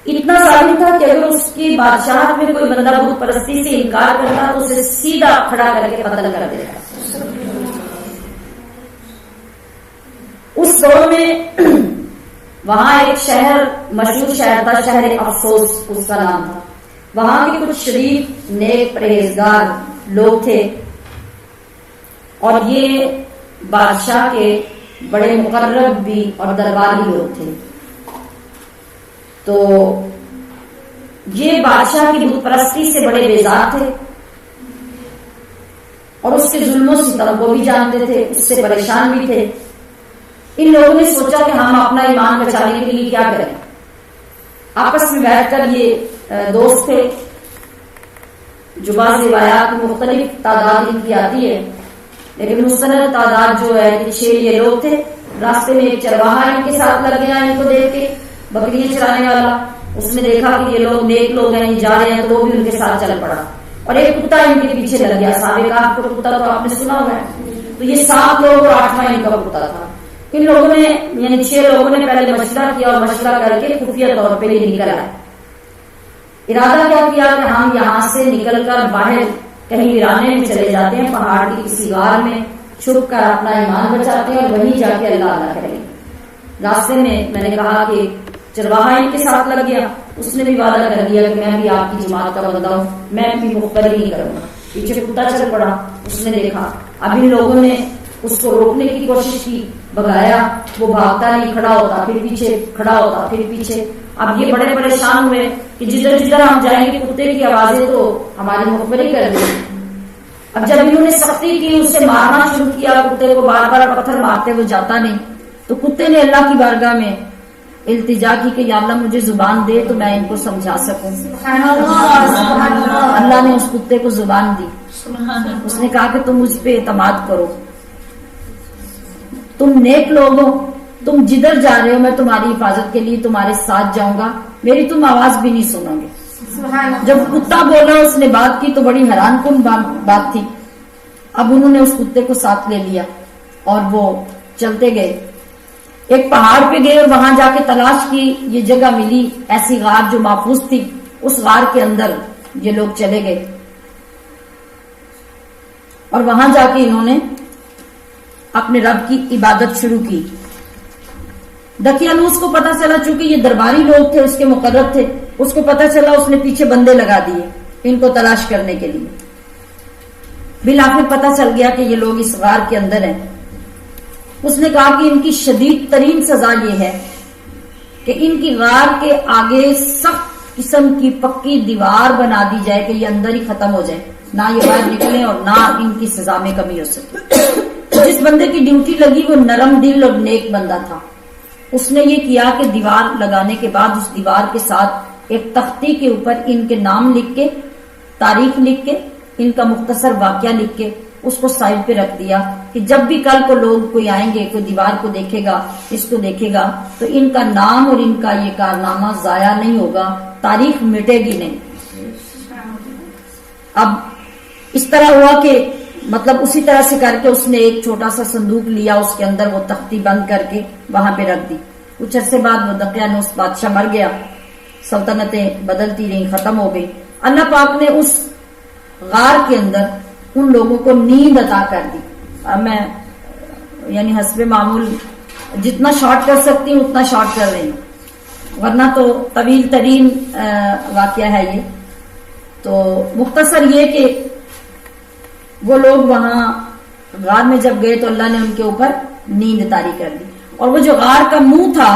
اتنا ظالم تھا کہ اگر اس کی بادشاہت میں کوئی بندہ بت پرستی سے انکار کرتا تو اسے سیدھا کھڑا کر کے قتل کر دیتا. اس دور میں وہاں ایک شہر، مشہور شہر تھا، شہر افسوس اس کا نام تھا. وہاں کے کچھ شریف، نیک، پرہیزگار لوگ تھے اور یہ بادشاہ کے بڑے مقرب بھی اور درباری لوگ تھے. تو یہ بادشاہ کی بت پرستی سے بڑے بیزار تھے اور اس کے ظلم و ستم کو بھی جانتے تھے، اس سے پریشان بھی تھے. ان لوگوں نے سوچا کہ ہم اپنا ایمان بچانے کے لیے کیا کریں. آپس میں بیٹھ کر یہ دوست تھے، جو بعض روایات میں مختلف تعداد ان کی آتی ہے، لیکن مستند تعداد جو ہے کہ 6 یہ لوگ تھے. راستے میں ایک چرواہا ان کے ساتھ لگ گیا، ان کو دیکھ کے، بکریاں چرانے والا. اس نے دیکھا کہ یہ لوگ نیک لوگ ہیں، جا رہے ہیں، تو وہ بھی ان کے ساتھ چل پڑا. اور ایک کتا ان کے پیچھے لگ گیا. صحابہ کہف کا کتا تو آپ نے سنا ہوا ہے. تو یہ 7 لوگ اور 8واں ان کا کتا تھا. ان لوگوں نے یعنی 6 لوگوں نے پہلے مشورہ کیا اور مشورہ کر کے خفیہ طور پہ یہ نکل آئے. ارادہ کیا کہ ہم یہاں سے نکل کر باہر کہیں ویرانے میں چلے جاتے ہیں، پہاڑ کی کسی غار میں چھپ کر اپنا ایمان بچاتے ہیں اور وہیں جا کے اللہ کریں۔ راستے میں نے کہا کہ چرواہا ان کے ساتھ لگ گیا، اس نے بھی وعدہ کر دیا کہ میں بھی آپ کی جماعت کا بندہ ہوں، میں بھی مخبری نہیں کروں گا۔ پیچھے کتا چل پڑا، اس نے دیکھا اب ان لوگوں نے اس کو روکنے کی کوشش کی، بگایا، وہ بھاگتا نہیں، کھڑا ہوتا پھر پیچھے، کھڑا ہوتا پھر پیچھے۔ اب یہ بڑے پریشان ہوئے کہ جدھر جدھر ہم جائیں گے کتے کی آوازیں تو ہماری مخبری کر دیں۔ اب جب انہوں نے سختی کی، اسے مارنا شروع کیا، کتے کو بار بار پتھر مارتے وہ جاتا نہیں، تو کتے نے اللہ کی بارگاہ میں التجا کی کہ یا اللہ مجھے زبان دے تو میں ان کو سمجھا سکوں۔ اللہ نے اس کتے کو زبان دی، اس نے کہا کہ تم مجھ پہ اعتماد کرو، تم نیک لوگ ہو، تم جدھر جا رہے ہو میں تمہاری حفاظت کے لیے تمہارے ساتھ جاؤں گا، میری تم آواز بھی نہیں سنو گے۔ جب کتا بولا، اس نے بات کی تو بڑی حیران کن بات تھی۔ اب انہوں نے اس کتے کو ساتھ لے لیا اور وہ چلتے گئے، ایک پہاڑ پہ گئے اور وہاں جا کے تلاش کی، یہ جگہ ملی ایسی غار جو محفوظ تھی، اس غار کے اندر یہ لوگ چلے گئے اور وہاں جا کے انہوں نے اپنے رب کی عبادت شروع کی۔ دقیانوس کو پتا چلا، چونکہ یہ درباری لوگ تھے، اس کے مقرب تھے، اس کو پتا چلا، اس نے پیچھے بندے لگا دیے ان کو تلاش کرنے کے لیے۔ بالآخر پتا چل گیا کہ یہ لوگ اس غار کے اندر ہیں۔ اس نے کہا کہ ان کی شدید ترین سزا یہ ہے کہ ان کی غار کے آگے سخت قسم کی پکی دیوار بنا دی جائے کہ یہ اندر ہی ختم ہو جائے، نہ یہ باہر نکلیں اور نہ ان کی سزا میں کمی ہو سکے۔ جس بندے کی ڈیوٹی لگی وہ نرم دل اور نیک بندہ تھا، اس نے یہ کیا کہ دیوار لگانے کے بعد اس دیوار کے ساتھ ایک تختی کے اوپر ان کے نام لکھ کے، تاریخ لکھ کے، ان کا مختصر واقعہ لکھ کے اس کو سائڈ پہ رکھ دیا کہ جب بھی کل کو لوگ کوئی آئیں گے، کوئی دیوار کو دیکھے گا، اس کو دیکھے گا تو ان کا نام اور ان کا یہ کارنامہ ضائع نہیں ہوگا، تاریخ مٹے گی نہیں۔ اب اس طرح ہوا کہ مطلب اسی طرح سے کر کے اس نے ایک چھوٹا سا صندوق لیا، اس کے اندر وہ تختی بند کر کے وہاں پہ رکھ دی۔ کچھ عرصے بعد وہ دقیانوس بادشاہ مر گیا، سلطنتیں بدلتی رہیں، ختم ہو گئی۔ اللہ پاک نے اس غار کے اندر ان لوگوں کو نیند عطا کر دی۔ اب میں یعنی حسب معمول جتنا شارٹ کر سکتی ہوں اتنا شارٹ کر رہی ہوں، ورنہ تو طویل ترین واقعہ ہے یہ۔ تو مختصر یہ کہ وہ لوگ وہاں غار میں جب گئے تو اللہ نے ان کے اوپر نیند طاری کر دی، اور وہ جو غار کا منہ تھا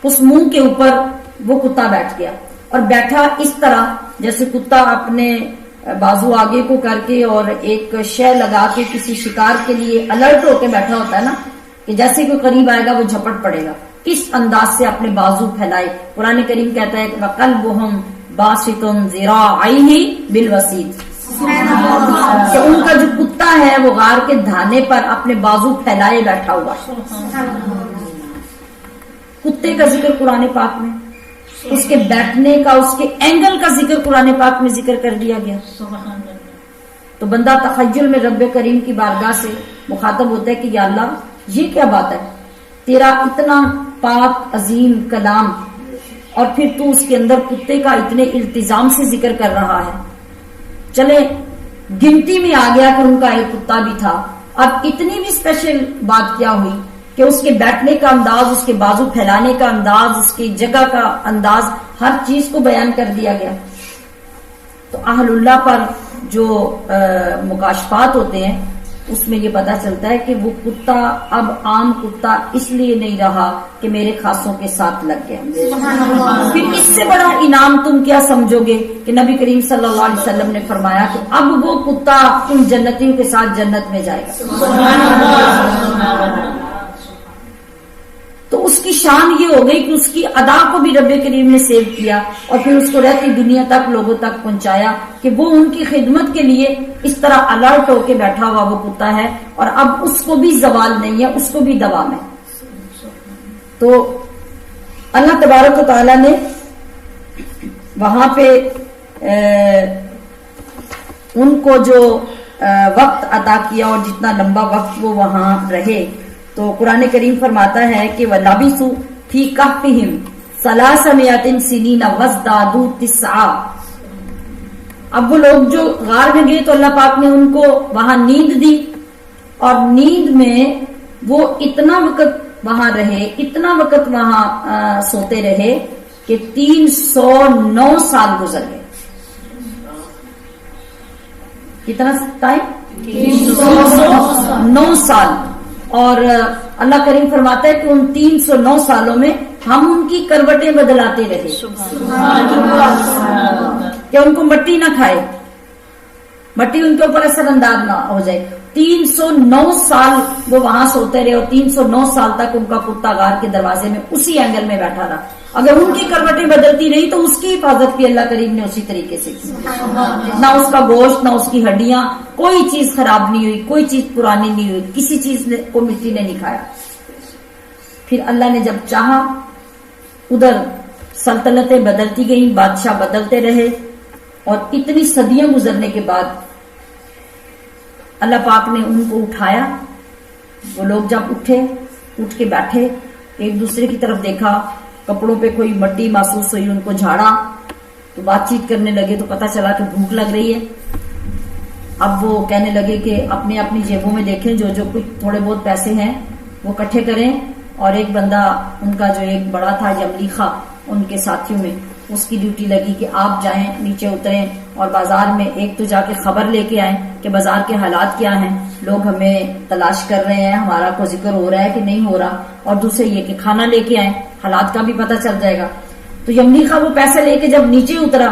اس منہ کے اوپر وہ کتا بیٹھ گیا، اور بیٹھا اس طرح جیسے کتا اپنے بازو آگے کو کر کے اور ایک شے لگا کے کسی شکار کے لیے الرٹ ہو کے بیٹھا ہوتا ہے نا، کہ جیسے کوئی قریب آئے گا وہ جھپٹ پڑے گا، اس انداز سے اپنے بازو پھیلائے۔ قرآن کریم کہتا ہے کہ وَقَلْبُهُمْ بَاسِطٌ ذِرَاعَيْهِ بِالْوَسِيدِ، کہ ان کا جو کتا ہے وہ غار کے دھانے پر اپنے بازو پھیلائے بیٹھا ہوا۔ کتے کا ذکر قرآن پاک میں، اس کے بیٹھنے کا، اس کے اینگل کا ذکر قرآن پاک میں ذکر کر دیا گیا۔ تو بندہ تخیل میں رب کریم کی بارگاہ سے مخاطب ہوتا ہے کہ یا اللہ یہ کیا بات ہے، تیرا اتنا پاک عظیم کلام اور پھر تو اس کے اندر کتے کا اتنے التزام سے ذکر کر رہا ہے۔ چلے گنتی میں آ گیا کہ ان کا ایک کتا بھی تھا، اب اتنی بھی اسپیشل بات کیا ہوئی کہ اس کے بیٹھنے کا انداز، اس کے بازو پھیلانے کا انداز، اس کی جگہ کا انداز، ہر چیز کو بیان کر دیا گیا۔ تو اہل اللہ پر جو مکاشفات ہوتے ہیں اس میں یہ پتا چلتا ہے کہ وہ کتا اب عام کتا اس لیے نہیں رہا کہ میرے خاصوں کے ساتھ لگ گیا۔ پھر اس سے بڑا انعام تم کیا سمجھو گے کہ نبی کریم صلی اللہ علیہ وسلم نے فرمایا کہ اب وہ کتا ان جنتیوں کے ساتھ جنت میں جائے گا۔ تو اس کی شان یہ ہو گئی کہ اس کی ادا کو بھی رب کریم نے سیو کیا اور پھر اس کو رہتی دنیا تک لوگوں تک پہنچایا کہ وہ ان کی خدمت کے لیے اس طرح الرٹ ہو کے بیٹھا ہوا وہ کتا ہے، اور اب اس کو بھی زوال نہیں ہے، اس کو بھی دوام ہے۔ تو اللہ تبارک و تعالی نے وہاں پہ ان کو جو وقت عطا کیا اور جتنا لمبا وقت وہ وہاں رہے، تو قرآن کریم فرماتا ہے کہ وَلَبِثُوا فِي كَهْفِهِمْ 300 سِنِينَ وَازْدَادُوا 9، اب وہ لوگ جو غار میں گئے تو اللہ پاک نے ان کو وہاں نیند دی، اور نیند میں وہ اتنا وقت وہاں رہے، اتنا وقت وہاں سوتے رہے کہ 309 سال گزر گئے. کتنا ٹائم؟ 309 سال. اور اللہ کریم فرماتا ہے کہ ان 309 سالوں میں ہم ان کی کروٹیں بدلاتے رہے کہ ان کو مٹی نہ کھائے، مٹی ان کے اوپر اثر انداز نہ ہو جائے. 309 سال وہ وہاں سوتے رہے، اور 309 سال تک ان کا کتا غار کے دروازے میں اسی اینگل میں بیٹھا رہا. اگر ان کی کروٹیں بدلتی رہی تو اس کی حفاظت بھی اللہ کریم نے اسی طریقے سے کی. نہ اس کا گوشت، نہ اس کی ہڈیاں، کوئی چیز خراب نہیں ہوئی، کوئی چیز پرانی نہیں ہوئی، کسی چیز کو مٹی نے نہیں کھایا. پھر اللہ نے جب چاہا ادھر سلطنتیں بدلتی گئیں، بادشاہ بدلتے رہے، اور اتنی صدیاں گزرنے کے بعد اللہ پاک نے ان کو اٹھایا. وہ لوگ جب اٹھے، اٹھ کے بیٹھے، ایک دوسرے کی طرف دیکھا، کپڑوں پہ کوئی مٹی محسوس ہوئی، ان کو جھاڑا تو بات چیت کرنے لگے تو پتا چلا کہ بھوک لگ رہی ہے. اب وہ کہنے لگے کہ اپنی اپنی جیبوں میں دیکھیں، جو جو کچھ تھوڑے بہت پیسے ہیں وہ اکٹھے کریں. اور ایک بندہ ان کا جو ایک بڑا تھا یملیخا ان کے ساتھیوں میں، اس کی ڈیوٹی لگی کہ آپ جائیں، نیچے اتریں اور بازار میں ایک تو جا کے خبر لے کے آئیں کہ بازار کے حالات کیا ہیں، لوگ ہمیں تلاش کر رہے ہیں، ہمارا کوئی ذکر ہو رہا ہے کہ نہیں ہو رہا، اور دوسرے یہ کہ کھانا لے کے آئیں، حالات کا بھی پتہ چل جائے گا. تو یملیخا وہ پیسے لے کے جب نیچے اترا،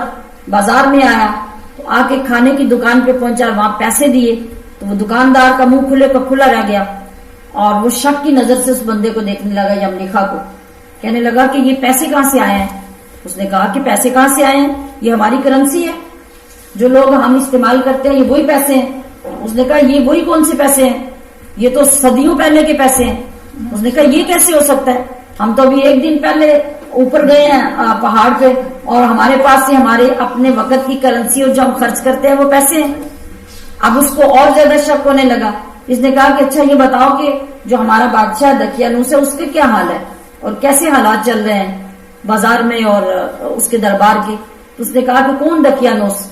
بازار میں آیا تو آ کے کھانے کی دکان پہ پہنچا، وہاں پیسے دیے تو وہ دکاندار کا منہ کھلے کا کھلا رہ گیا، اور وہ شک کی نظر سے اس بندے کو دیکھنے لگا، یملیخا کو. کہنے لگا کہ یہ پیسے کہاں سے آئے ہیں؟ اس نے کہا کہ پیسے کہاں سے آئے ہیں؟ یہ ہماری کرنسی ہے، جو لوگ ہم استعمال کرتے ہیں یہ وہی پیسے ہیں. اس نے کہا یہ وہی کون سے پیسے ہیں؟ یہ تو صدیوں پہلے کے پیسے ہیں. اس نے کہا یہ کیسے ہو سکتا ہے؟ ہم تو ابھی ایک دن پہلے اوپر گئے ہیں پہاڑ پہ، اور ہمارے پاس سے ہمارے اپنے وقت کی کرنسی اور جو ہم خرچ کرتے ہیں وہ پیسے ہیں. اب اس کو اور زیادہ شک ہونے لگا. اس نے کہا کہ اچھا یہ بتاؤ کہ جو ہمارا بادشاہ دقیانوس ہے اس کے کیا حال ہے اور کیسے حالات چل رہے ہیں بازار میں اور اس کے دربار کے؟ اس نے کہا کہ کون دقیانوس؟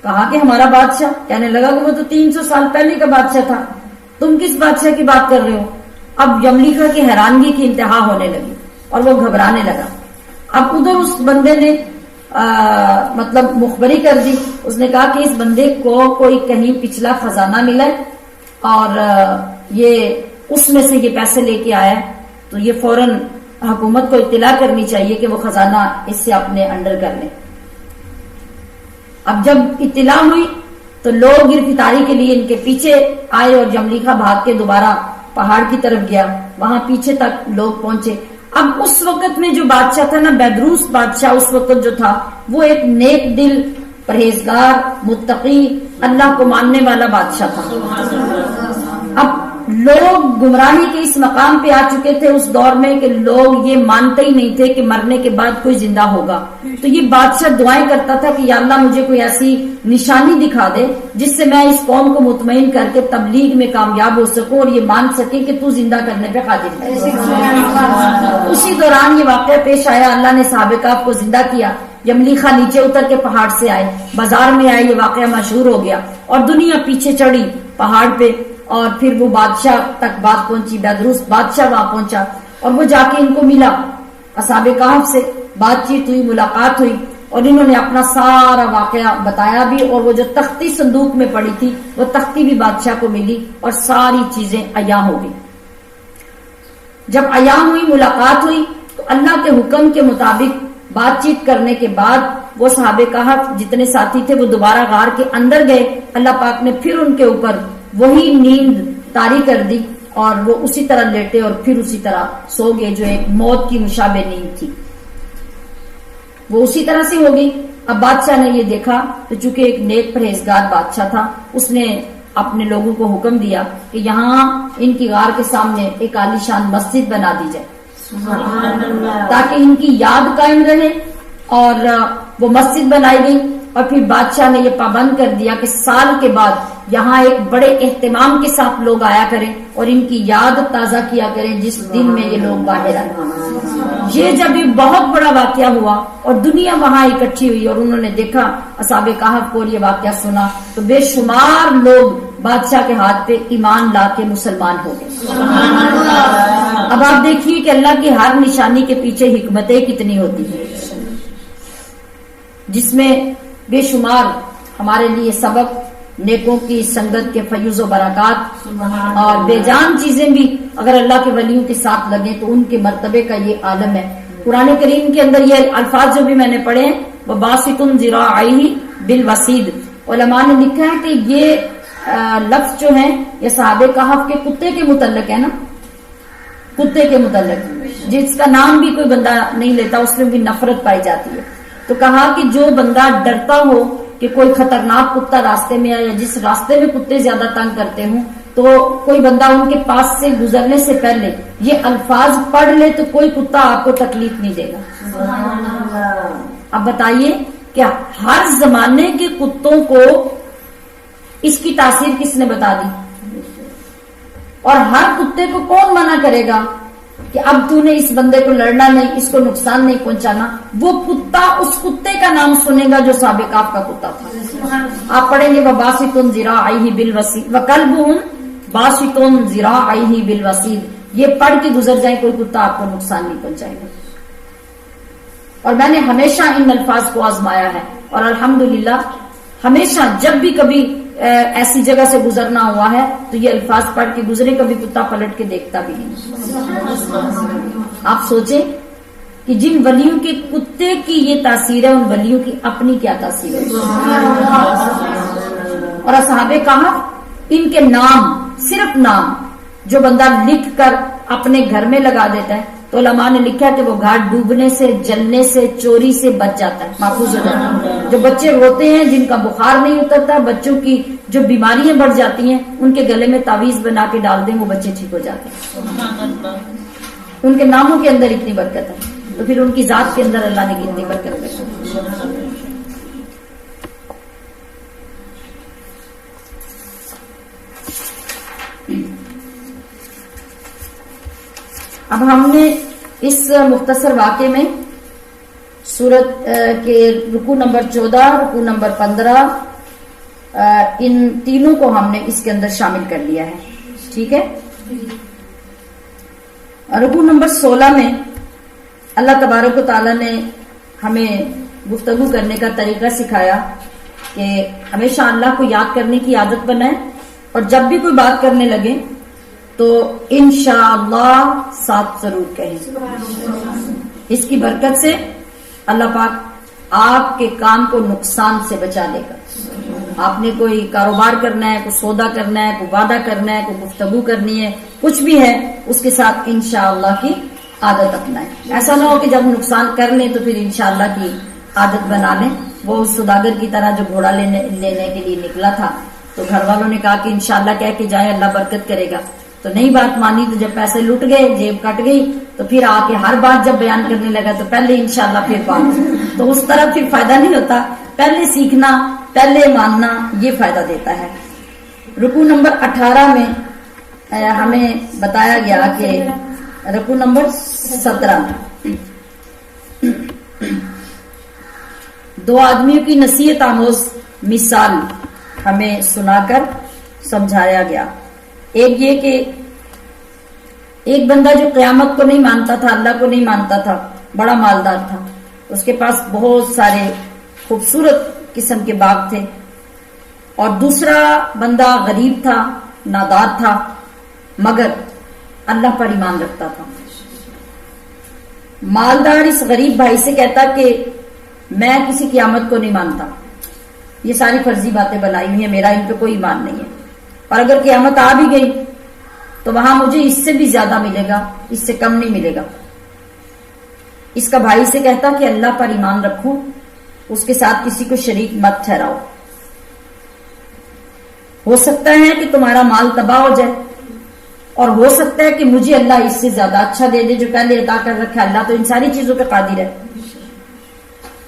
کہا کہ ہمارا بادشاہ. کہنے لگا کہ وہ تو 300 سال پہلے کا بادشاہ تھا، تم کس بادشاہ کی بات کر رہے ہو؟ اب یملیخا کی حیرانگی کی انتہا ہونے لگی اور وہ گھبرانے لگا. اب ادھر اس بندے نے مطلب مخبری کر دی. اس نے کہا کہ اس بندے کو کوئی کہیں پچھلا خزانہ ملا ہے اور یہ اس میں سے یہ پیسے لے کے آیا ہے، تو یہ فوراً حکومت کو اطلاع کرنی چاہیے کہ وہ خزانہ اس سے اپنے انڈر کر لیں. اب جب اطلاع ہوئی تو لوگ گرفتاری کے لیے ان کے پیچھے آئے، اور یملیخا بھاگ کے دوبارہ پہاڑ کی طرف گیا، وہاں پیچھے تک لوگ پہنچے. اب اس وقت میں جو بادشاہ تھا نا، بیدروس بادشاہ اس وقت جو تھا، وہ ایک نیک دل، پرہیزگار، متقی، اللہ کو ماننے والا بادشاہ تھا. اب لوگ گمراہی کے اس مقام پہ آ چکے تھے اس دور میں کہ لوگ یہ مانتے ہی نہیں تھے کہ مرنے کے بعد کوئی زندہ ہوگا. تو یہ بادشاہ دعائیں کرتا تھا کہ یا اللہ مجھے کوئی ایسی نشانی دکھا دے جس سے میں اس قوم کو مطمئن کر کے تبلیغ میں کامیاب ہو سکوں اور یہ مان سکے کہ تو زندہ کرنے پہ قادر ہے. اسی دوران یہ واقعہ پیش آیا، اللہ نے صحابہ کہف کو زندہ کیا. یملیخا نیچے اتر کے پہاڑ سے آئے، بازار میں آئے، یہ واقعہ مشہور ہو گیا اور دنیا پیچھے چڑھی پہاڑ پہ. اور پھر وہ بادشاہ تک بات پہنچی، بیدروس بادشاہ وہاں پہنچا اور وہ جا کے ان کو ملا، اصحاب کہف سے بات چیت ہوئی، ملاقات ہوئی، اور انہوں نے اپنا سارا واقعہ بتایا بھی. اور وہ جو تختی صندوق میں پڑی تھی وہ تختی بھی بادشاہ کو ملی اور ساری چیزیں عیاں ہو گئی. جب عیاں ہوئی، ملاقات ہوئی، تو اللہ کے حکم کے مطابق بات چیت کرنے کے بعد وہ صحابہ کہف جتنے ساتھی تھے وہ دوبارہ غار کے اندر گئے. اللہ پاک نے پھر ان کے اوپر وہی نیند طاری کر دی اور وہ اسی طرح لیٹے اور پھر اسی طرح سو گئے، جو ایک موت کی مشابہ نیند تھی وہ اسی طرح سے ہو گئی. اب بادشاہ نے یہ دیکھا کہ چونکہ ایک نیک پرہیزگار بادشاہ تھا، اس نے اپنے لوگوں کو حکم دیا کہ یہاں ان کی غار کے سامنے ایک عالیشان مسجد بنا دی جائے تاکہ ان کی یاد قائم رہے. اور وہ مسجد بنائی گئی اور پھر بادشاہ نے یہ پابند کر دیا کہ سال کے بعد یہاں ایک بڑے اہتمام کے ساتھ لوگ آیا کریں اور ان کی یاد تازہ کیا کریں جس دن میں یہ لوگ باہر آئے. یہ جب یہ بہت بڑا واقعہ ہوا اور دنیا وہاں اکٹھی ہوئی اور انہوں نے دیکھا اصحاب کہف کو یہ واقعہ سنا تو بے شمار لوگ بادشاہ کے ہاتھ پہ ایمان لا کے مسلمان ہو گئے. اب آپ دیکھیے کہ اللہ کی ہر نشانی کے پیچھے حکمتیں کتنی ہوتی ہیں جس میں بے شمار ہمارے لیے سبق نیکوں کی سنگت کے فیوز و برکات اور بے جان چیزیں بھی اگر اللہ کے ولیوں کے ساتھ لگیں تو ان کے مرتبے کا یہ عالم ہے. قرآن کریم کے اندر یہ الفاظ جو بھی میں نے پڑھے ہیں وہ باسط ذراعیہ بالوسید، علماء نے لکھا ہے کہ یہ لفظ جو ہیں یہ صحابہ کہف کے کتے کے متعلق ہے نا، کتے کے متعلق جس کا نام بھی کوئی بندہ نہیں لیتا اس میں بھی نفرت پائی جاتی ہے. تو کہا کہ جو بندہ ڈرتا ہو کہ کوئی خطرناک کتا راستے میں آئے یا جس راستے میں کتے زیادہ تنگ کرتے ہوں تو کوئی بندہ ان کے پاس سے گزرنے سے پہلے یہ الفاظ پڑھ لے تو کوئی کتا آپ کو تکلیف نہیں دے گا. اب بتائیے کیا ہر زمانے کے کتوں کو اس کی تاثیر کس نے بتا دی؟ اور ہر کتے کو کون منع کرے گا کہ اب تو نے اس بندے کو لڑنا نہیں، اس کو نقصان نہیں پہنچانا؟ وہ کتا اس کتے کا نام سنے گا جو صحابہ کہف کا کتا تھا. آپ پڑھیں گے وَبَاسِطٌ ذِرَاعَیْهِ بِالْوَسِيدِ وَكَلْبُهُمْ بَاسِطٌ ذِرَاعَیْهِ بِالْوَسِيدِ. یہ پڑھ کے گزر جائیں کوئی کتا آپ کو نقصان نہیں پہنچائے گا. اور میں نے ہمیشہ ان الفاظ کو آزمایا ہے اور الحمدللہ ہمیشہ جب بھی کبھی ایسی جگہ سے گزرنا ہوا ہے تو یہ الفاظ پڑھ کے گزرے، کبھی کتا پلٹ کے دیکھتا بھی نہیں. آپ سوچیں کہ جن ولیوں کے کتے کی یہ تاثیر ہے ان ولیوں کی اپنی کیا تاثیر ہے. اور اصحاب کہف ان کے نام، صرف نام جو بندہ لکھ کر اپنے گھر میں لگا دیتا ہے تو علماء نے لکھا کہ وہ گھاٹ ڈوبنے سے، جلنے سے، چوری سے بچ جاتا ہے، محفوظ ہو جاتا ہے. جو بچے روتے ہیں، جن کا بخار نہیں اترتا، بچوں کی جو بیماریاں بڑھ جاتی ہیں ان کے گلے میں تعویذ بنا کے ڈال دیں وہ بچے ٹھیک ہو جاتے ہیں. ان کے ناموں کے اندر اتنی برکت ہے تو پھر ان کی ذات کے اندر اللہ نے کتنی برکت رکھی. اب ہم نے اس مختصر واقعے میں سورت کے رکوع نمبر 14، رکوع نمبر 15 ان تینوں کو ہم نے اس کے اندر شامل کر لیا ہے. ٹھیک ہے. رکوع نمبر 16 میں اللہ تبارک و تعالی نے ہمیں گفتگو کرنے کا طریقہ سکھایا کہ ہمیشہ اللہ کو یاد کرنے کی عادت بنائیں اور جب بھی کوئی بات کرنے لگے تو انشاءاللہ ساتھ ضرور کہیں. اس کی برکت سے اللہ پاک آپ کے کام کو نقصان سے بچا لے گا. آپ نے کوئی کاروبار کرنا ہے، کوئی سودا کرنا ہے، کوئی وعدہ کرنا ہے، کوئی گفتگو کرنی ہے، کچھ بھی ہے اس کے ساتھ انشاءاللہ کی عادت اپنائیں. ایسا نہ ہو کہ جب نقصان کر لیں تو پھر انشاءاللہ کی عادت بنا لیں. وہ سوداگر کی طرح جو گھوڑا لینے کے لیے نکلا تھا تو گھر والوں نے کہا کہ انشاءاللہ کہہ کے جائیں اللہ برکت کرے گا، تو نہیں بات مانی تو جب پیسے لٹ گئے، جیب کٹ گئی تو پھر آ کے ہر بات جب بیان کرنے لگا تو پہلے انشاءاللہ پھر بات. تو اس طرح پھر فائدہ نہیں ہوتا. پہلے سیکھنا، پہلے ماننا یہ فائدہ دیتا ہے. رکوع نمبر 18 میں ہمیں بتایا گیا کہ رکوع نمبر 17 دو آدمیوں کی نصیحت آموز مثال ہمیں سنا کر سمجھایا گیا. ایک یہ کہ ایک بندہ جو قیامت کو نہیں مانتا تھا، اللہ کو نہیں مانتا تھا، بڑا مالدار تھا، اس کے پاس بہت سارے خوبصورت قسم کے باغ تھے. اور دوسرا بندہ غریب تھا، نادار تھا، مگر اللہ پر ایمان رکھتا تھا. مالدار اس غریب بھائی سے کہتا کہ میں کسی قیامت کو نہیں مانتا، یہ ساری فرضی باتیں بنائی ہوئی ہیں، میرا ان پہ کوئی ایمان نہیں ہے، اور اگر قیامت آ بھی گئی تو وہاں مجھے اس سے بھی زیادہ ملے گا، اس سے کم نہیں ملے گا. اس کا بھائی سے کہتا کہ اللہ پر ایمان رکھو، اس کے ساتھ کسی کو شریک مت ٹھہراؤ، ہو سکتا ہے کہ تمہارا مال تباہ ہو جائے اور ہو سکتا ہے کہ مجھے اللہ اس سے زیادہ اچھا دے دے جو پہلے عطا کر رکھا. اللہ تو ان ساری چیزوں پہ قادر ہے.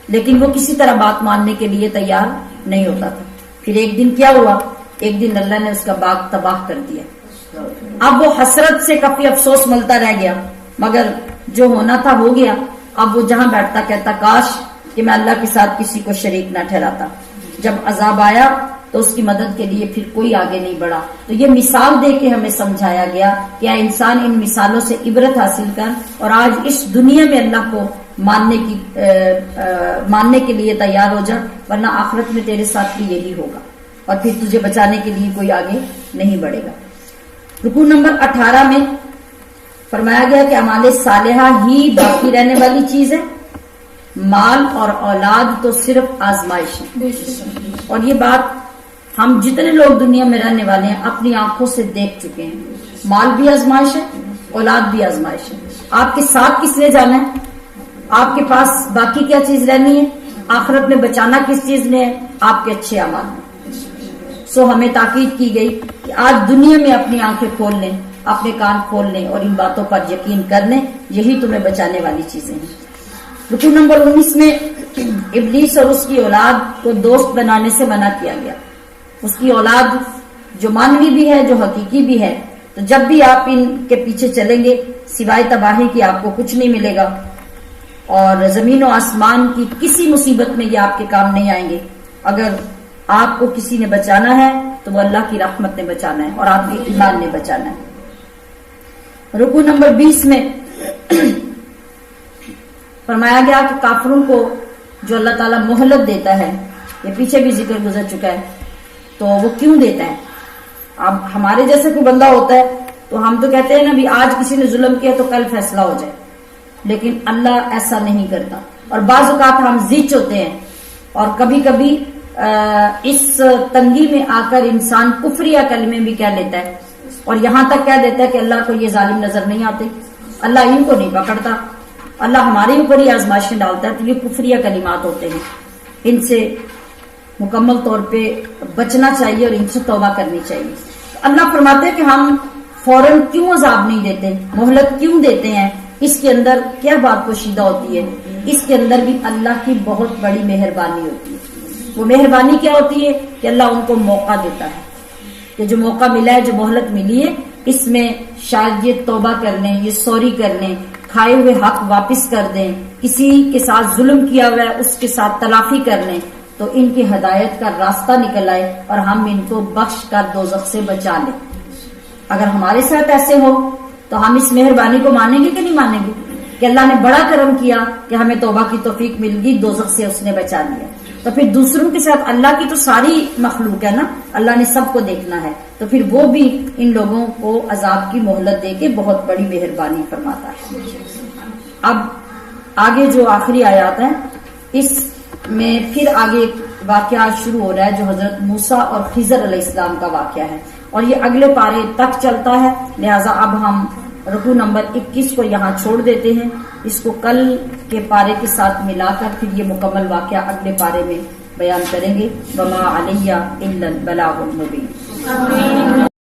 لیکن وہ کسی طرح بات ماننے کے لیے تیار نہیں ہوتا تھا. پھر ایک دن کیا ہوا؟ ایک دن اللہ نے اس کا باغ تباہ کر دیا. اب وہ حسرت سے کافی افسوس ملتا رہ گیا، مگر جو ہونا تھا ہو گیا. اب وہ جہاں بیٹھتا کہتا کاش کہ میں اللہ کے ساتھ کسی کو شریک نہ ٹھہراتا. جب عذاب آیا تو اس کی مدد کے لیے پھر کوئی آگے نہیں بڑھا. تو یہ مثال دے کے ہمیں سمجھایا گیا کہ اے انسان ان مثالوں سے عبرت حاصل کر اور آج اس دنیا میں اللہ کو ماننے کے لیے تیار ہو جا، ورنہ آخرت میں تیرے ساتھ بھی یہی ہوگا اور پھر تجھے بچانے کے لیے کوئی آگے نہیں بڑھے گا. رکوع نمبر 18 میں فرمایا گیا کہ اعمال صالحہ ہی باقی رہنے والی چیز ہے، مال اور اولاد تو صرف آزمائش ہے. اور یہ بات ہم جتنے لوگ دنیا میں رہنے والے ہیں اپنی آنکھوں سے دیکھ چکے ہیں. مال بھی آزمائش ہے، اولاد بھی آزمائش ہے. آپ کے ساتھ کس نے جانا ہے؟ آپ کے پاس باقی کیا چیز رہنی ہے؟ آخرت میں بچانا کس چیز نے ہے؟ آپ کے اچھے اعمال ہیں. سو ہمیں تاکید کی گئی کہ آج دنیا میں اپنی آنکھیں کھول لیں، اپنے کان کھول لیں اور ان باتوں پر یقین کر لیں، یہی تمہیں بچانے والی چیزیں ہیں. رکوع نمبر 19 میں ابلیس اور اس کی اولاد کو دوست بنانے سے منع کیا گیا. اس کی اولاد جو مانوی بھی ہے، جو حقیقی بھی ہے، تو جب بھی آپ ان کے پیچھے چلیں گے سوائے تباہی کی آپ کو کچھ نہیں ملے گا، اور زمین و آسمان کی کسی مصیبت میں یہ آپ کے کام نہیں آئیں گے. اگر آپ کو کسی نے بچانا ہے تو وہ اللہ کی رحمت نے بچانا ہے اور آپ کے ایمان نے بچانا ہے. رکوع نمبر 20 میں فرمایا گیا کہ کافروں کو جو اللہ تعالیٰ مہلت دیتا ہے، یہ پیچھے بھی ذکر گزر چکا ہے، تو وہ کیوں دیتا ہے؟ اب ہمارے جیسے کوئی بندہ ہوتا ہے تو ہم تو کہتے ہیں نا بھی آج کسی نے ظلم کیا تو کل فیصلہ ہو جائے، لیکن اللہ ایسا نہیں کرتا. اور بعض اوقات ہم زیچ ہوتے ہیں اور کبھی کبھی اس تنگی میں آ کر انسان کفریہ کلمے بھی کہہ لیتا ہے اور یہاں تک کہہ دیتا ہے کہ اللہ کو یہ ظالم نظر نہیں آتے، اللہ ان کو نہیں پکڑتا، اللہ ہمارے اوپر ہی آزمائشیں ڈالتا ہے. تو یہ کفریہ کلمات ہوتے ہیں، ان سے مکمل طور پہ بچنا چاہیے اور ان سے توبہ کرنی چاہیے. اللہ فرماتے ہیں کہ ہم فوراً کیوں عذاب نہیں دیتے، مہلت کیوں دیتے ہیں؟ اس کے اندر کیا بات پوشیدہ ہوتی ہے؟ اس کے اندر بھی اللہ کی بہت بڑی مہربانی ہوتی ہے. وہ مہربانی کیا ہوتی ہے کہ اللہ ان کو موقع دیتا ہے کہ جو موقع ملا ہے، جو مہلت ملی ہے، اس میں شاید یہ توبہ کر لیں، یہ سوری کر لیں، کھائے ہوئے حق واپس کر دیں، کسی کے ساتھ ظلم کیا ہوا ہے اس کے ساتھ تلافی کر لیں، تو ان کی ہدایت کا راستہ نکل آئے اور ہم ان کو بخش کر دوزخ سے بچا لیں. اگر ہمارے ساتھ ایسے ہو تو ہم اس مہربانی کو مانیں گے کہ نہیں مانیں گے کہ اللہ نے بڑا کرم کیا کہ ہمیں توبہ کی توفیق مل گئی، دوزخ سے اس نے بچا لیا. تو پھر دوسروں کے ساتھ اللہ کی تو ساری مخلوق ہے نا، اللہ نے سب کو دیکھنا ہے، تو پھر وہ بھی ان لوگوں کو عذاب کی مہلت دے کے بہت بڑی مہربانی فرماتا ہے. اب آگے جو آخری آیات ہیں اس میں پھر آگے ایک واقعہ شروع ہو رہا ہے جو حضرت موسیٰ اور خضر علیہ السلام کا واقعہ ہے، اور یہ اگلے پارے تک چلتا ہے. لہٰذا اب ہم رکوع نمبر 21 کو یہاں چھوڑ دیتے ہیں، اس کو کل کے پارے کے ساتھ ملا کر پھر یہ مکمل واقعہ اگلے پارے میں بیان کریں گے. وما علیہ الا البلاغ المبین.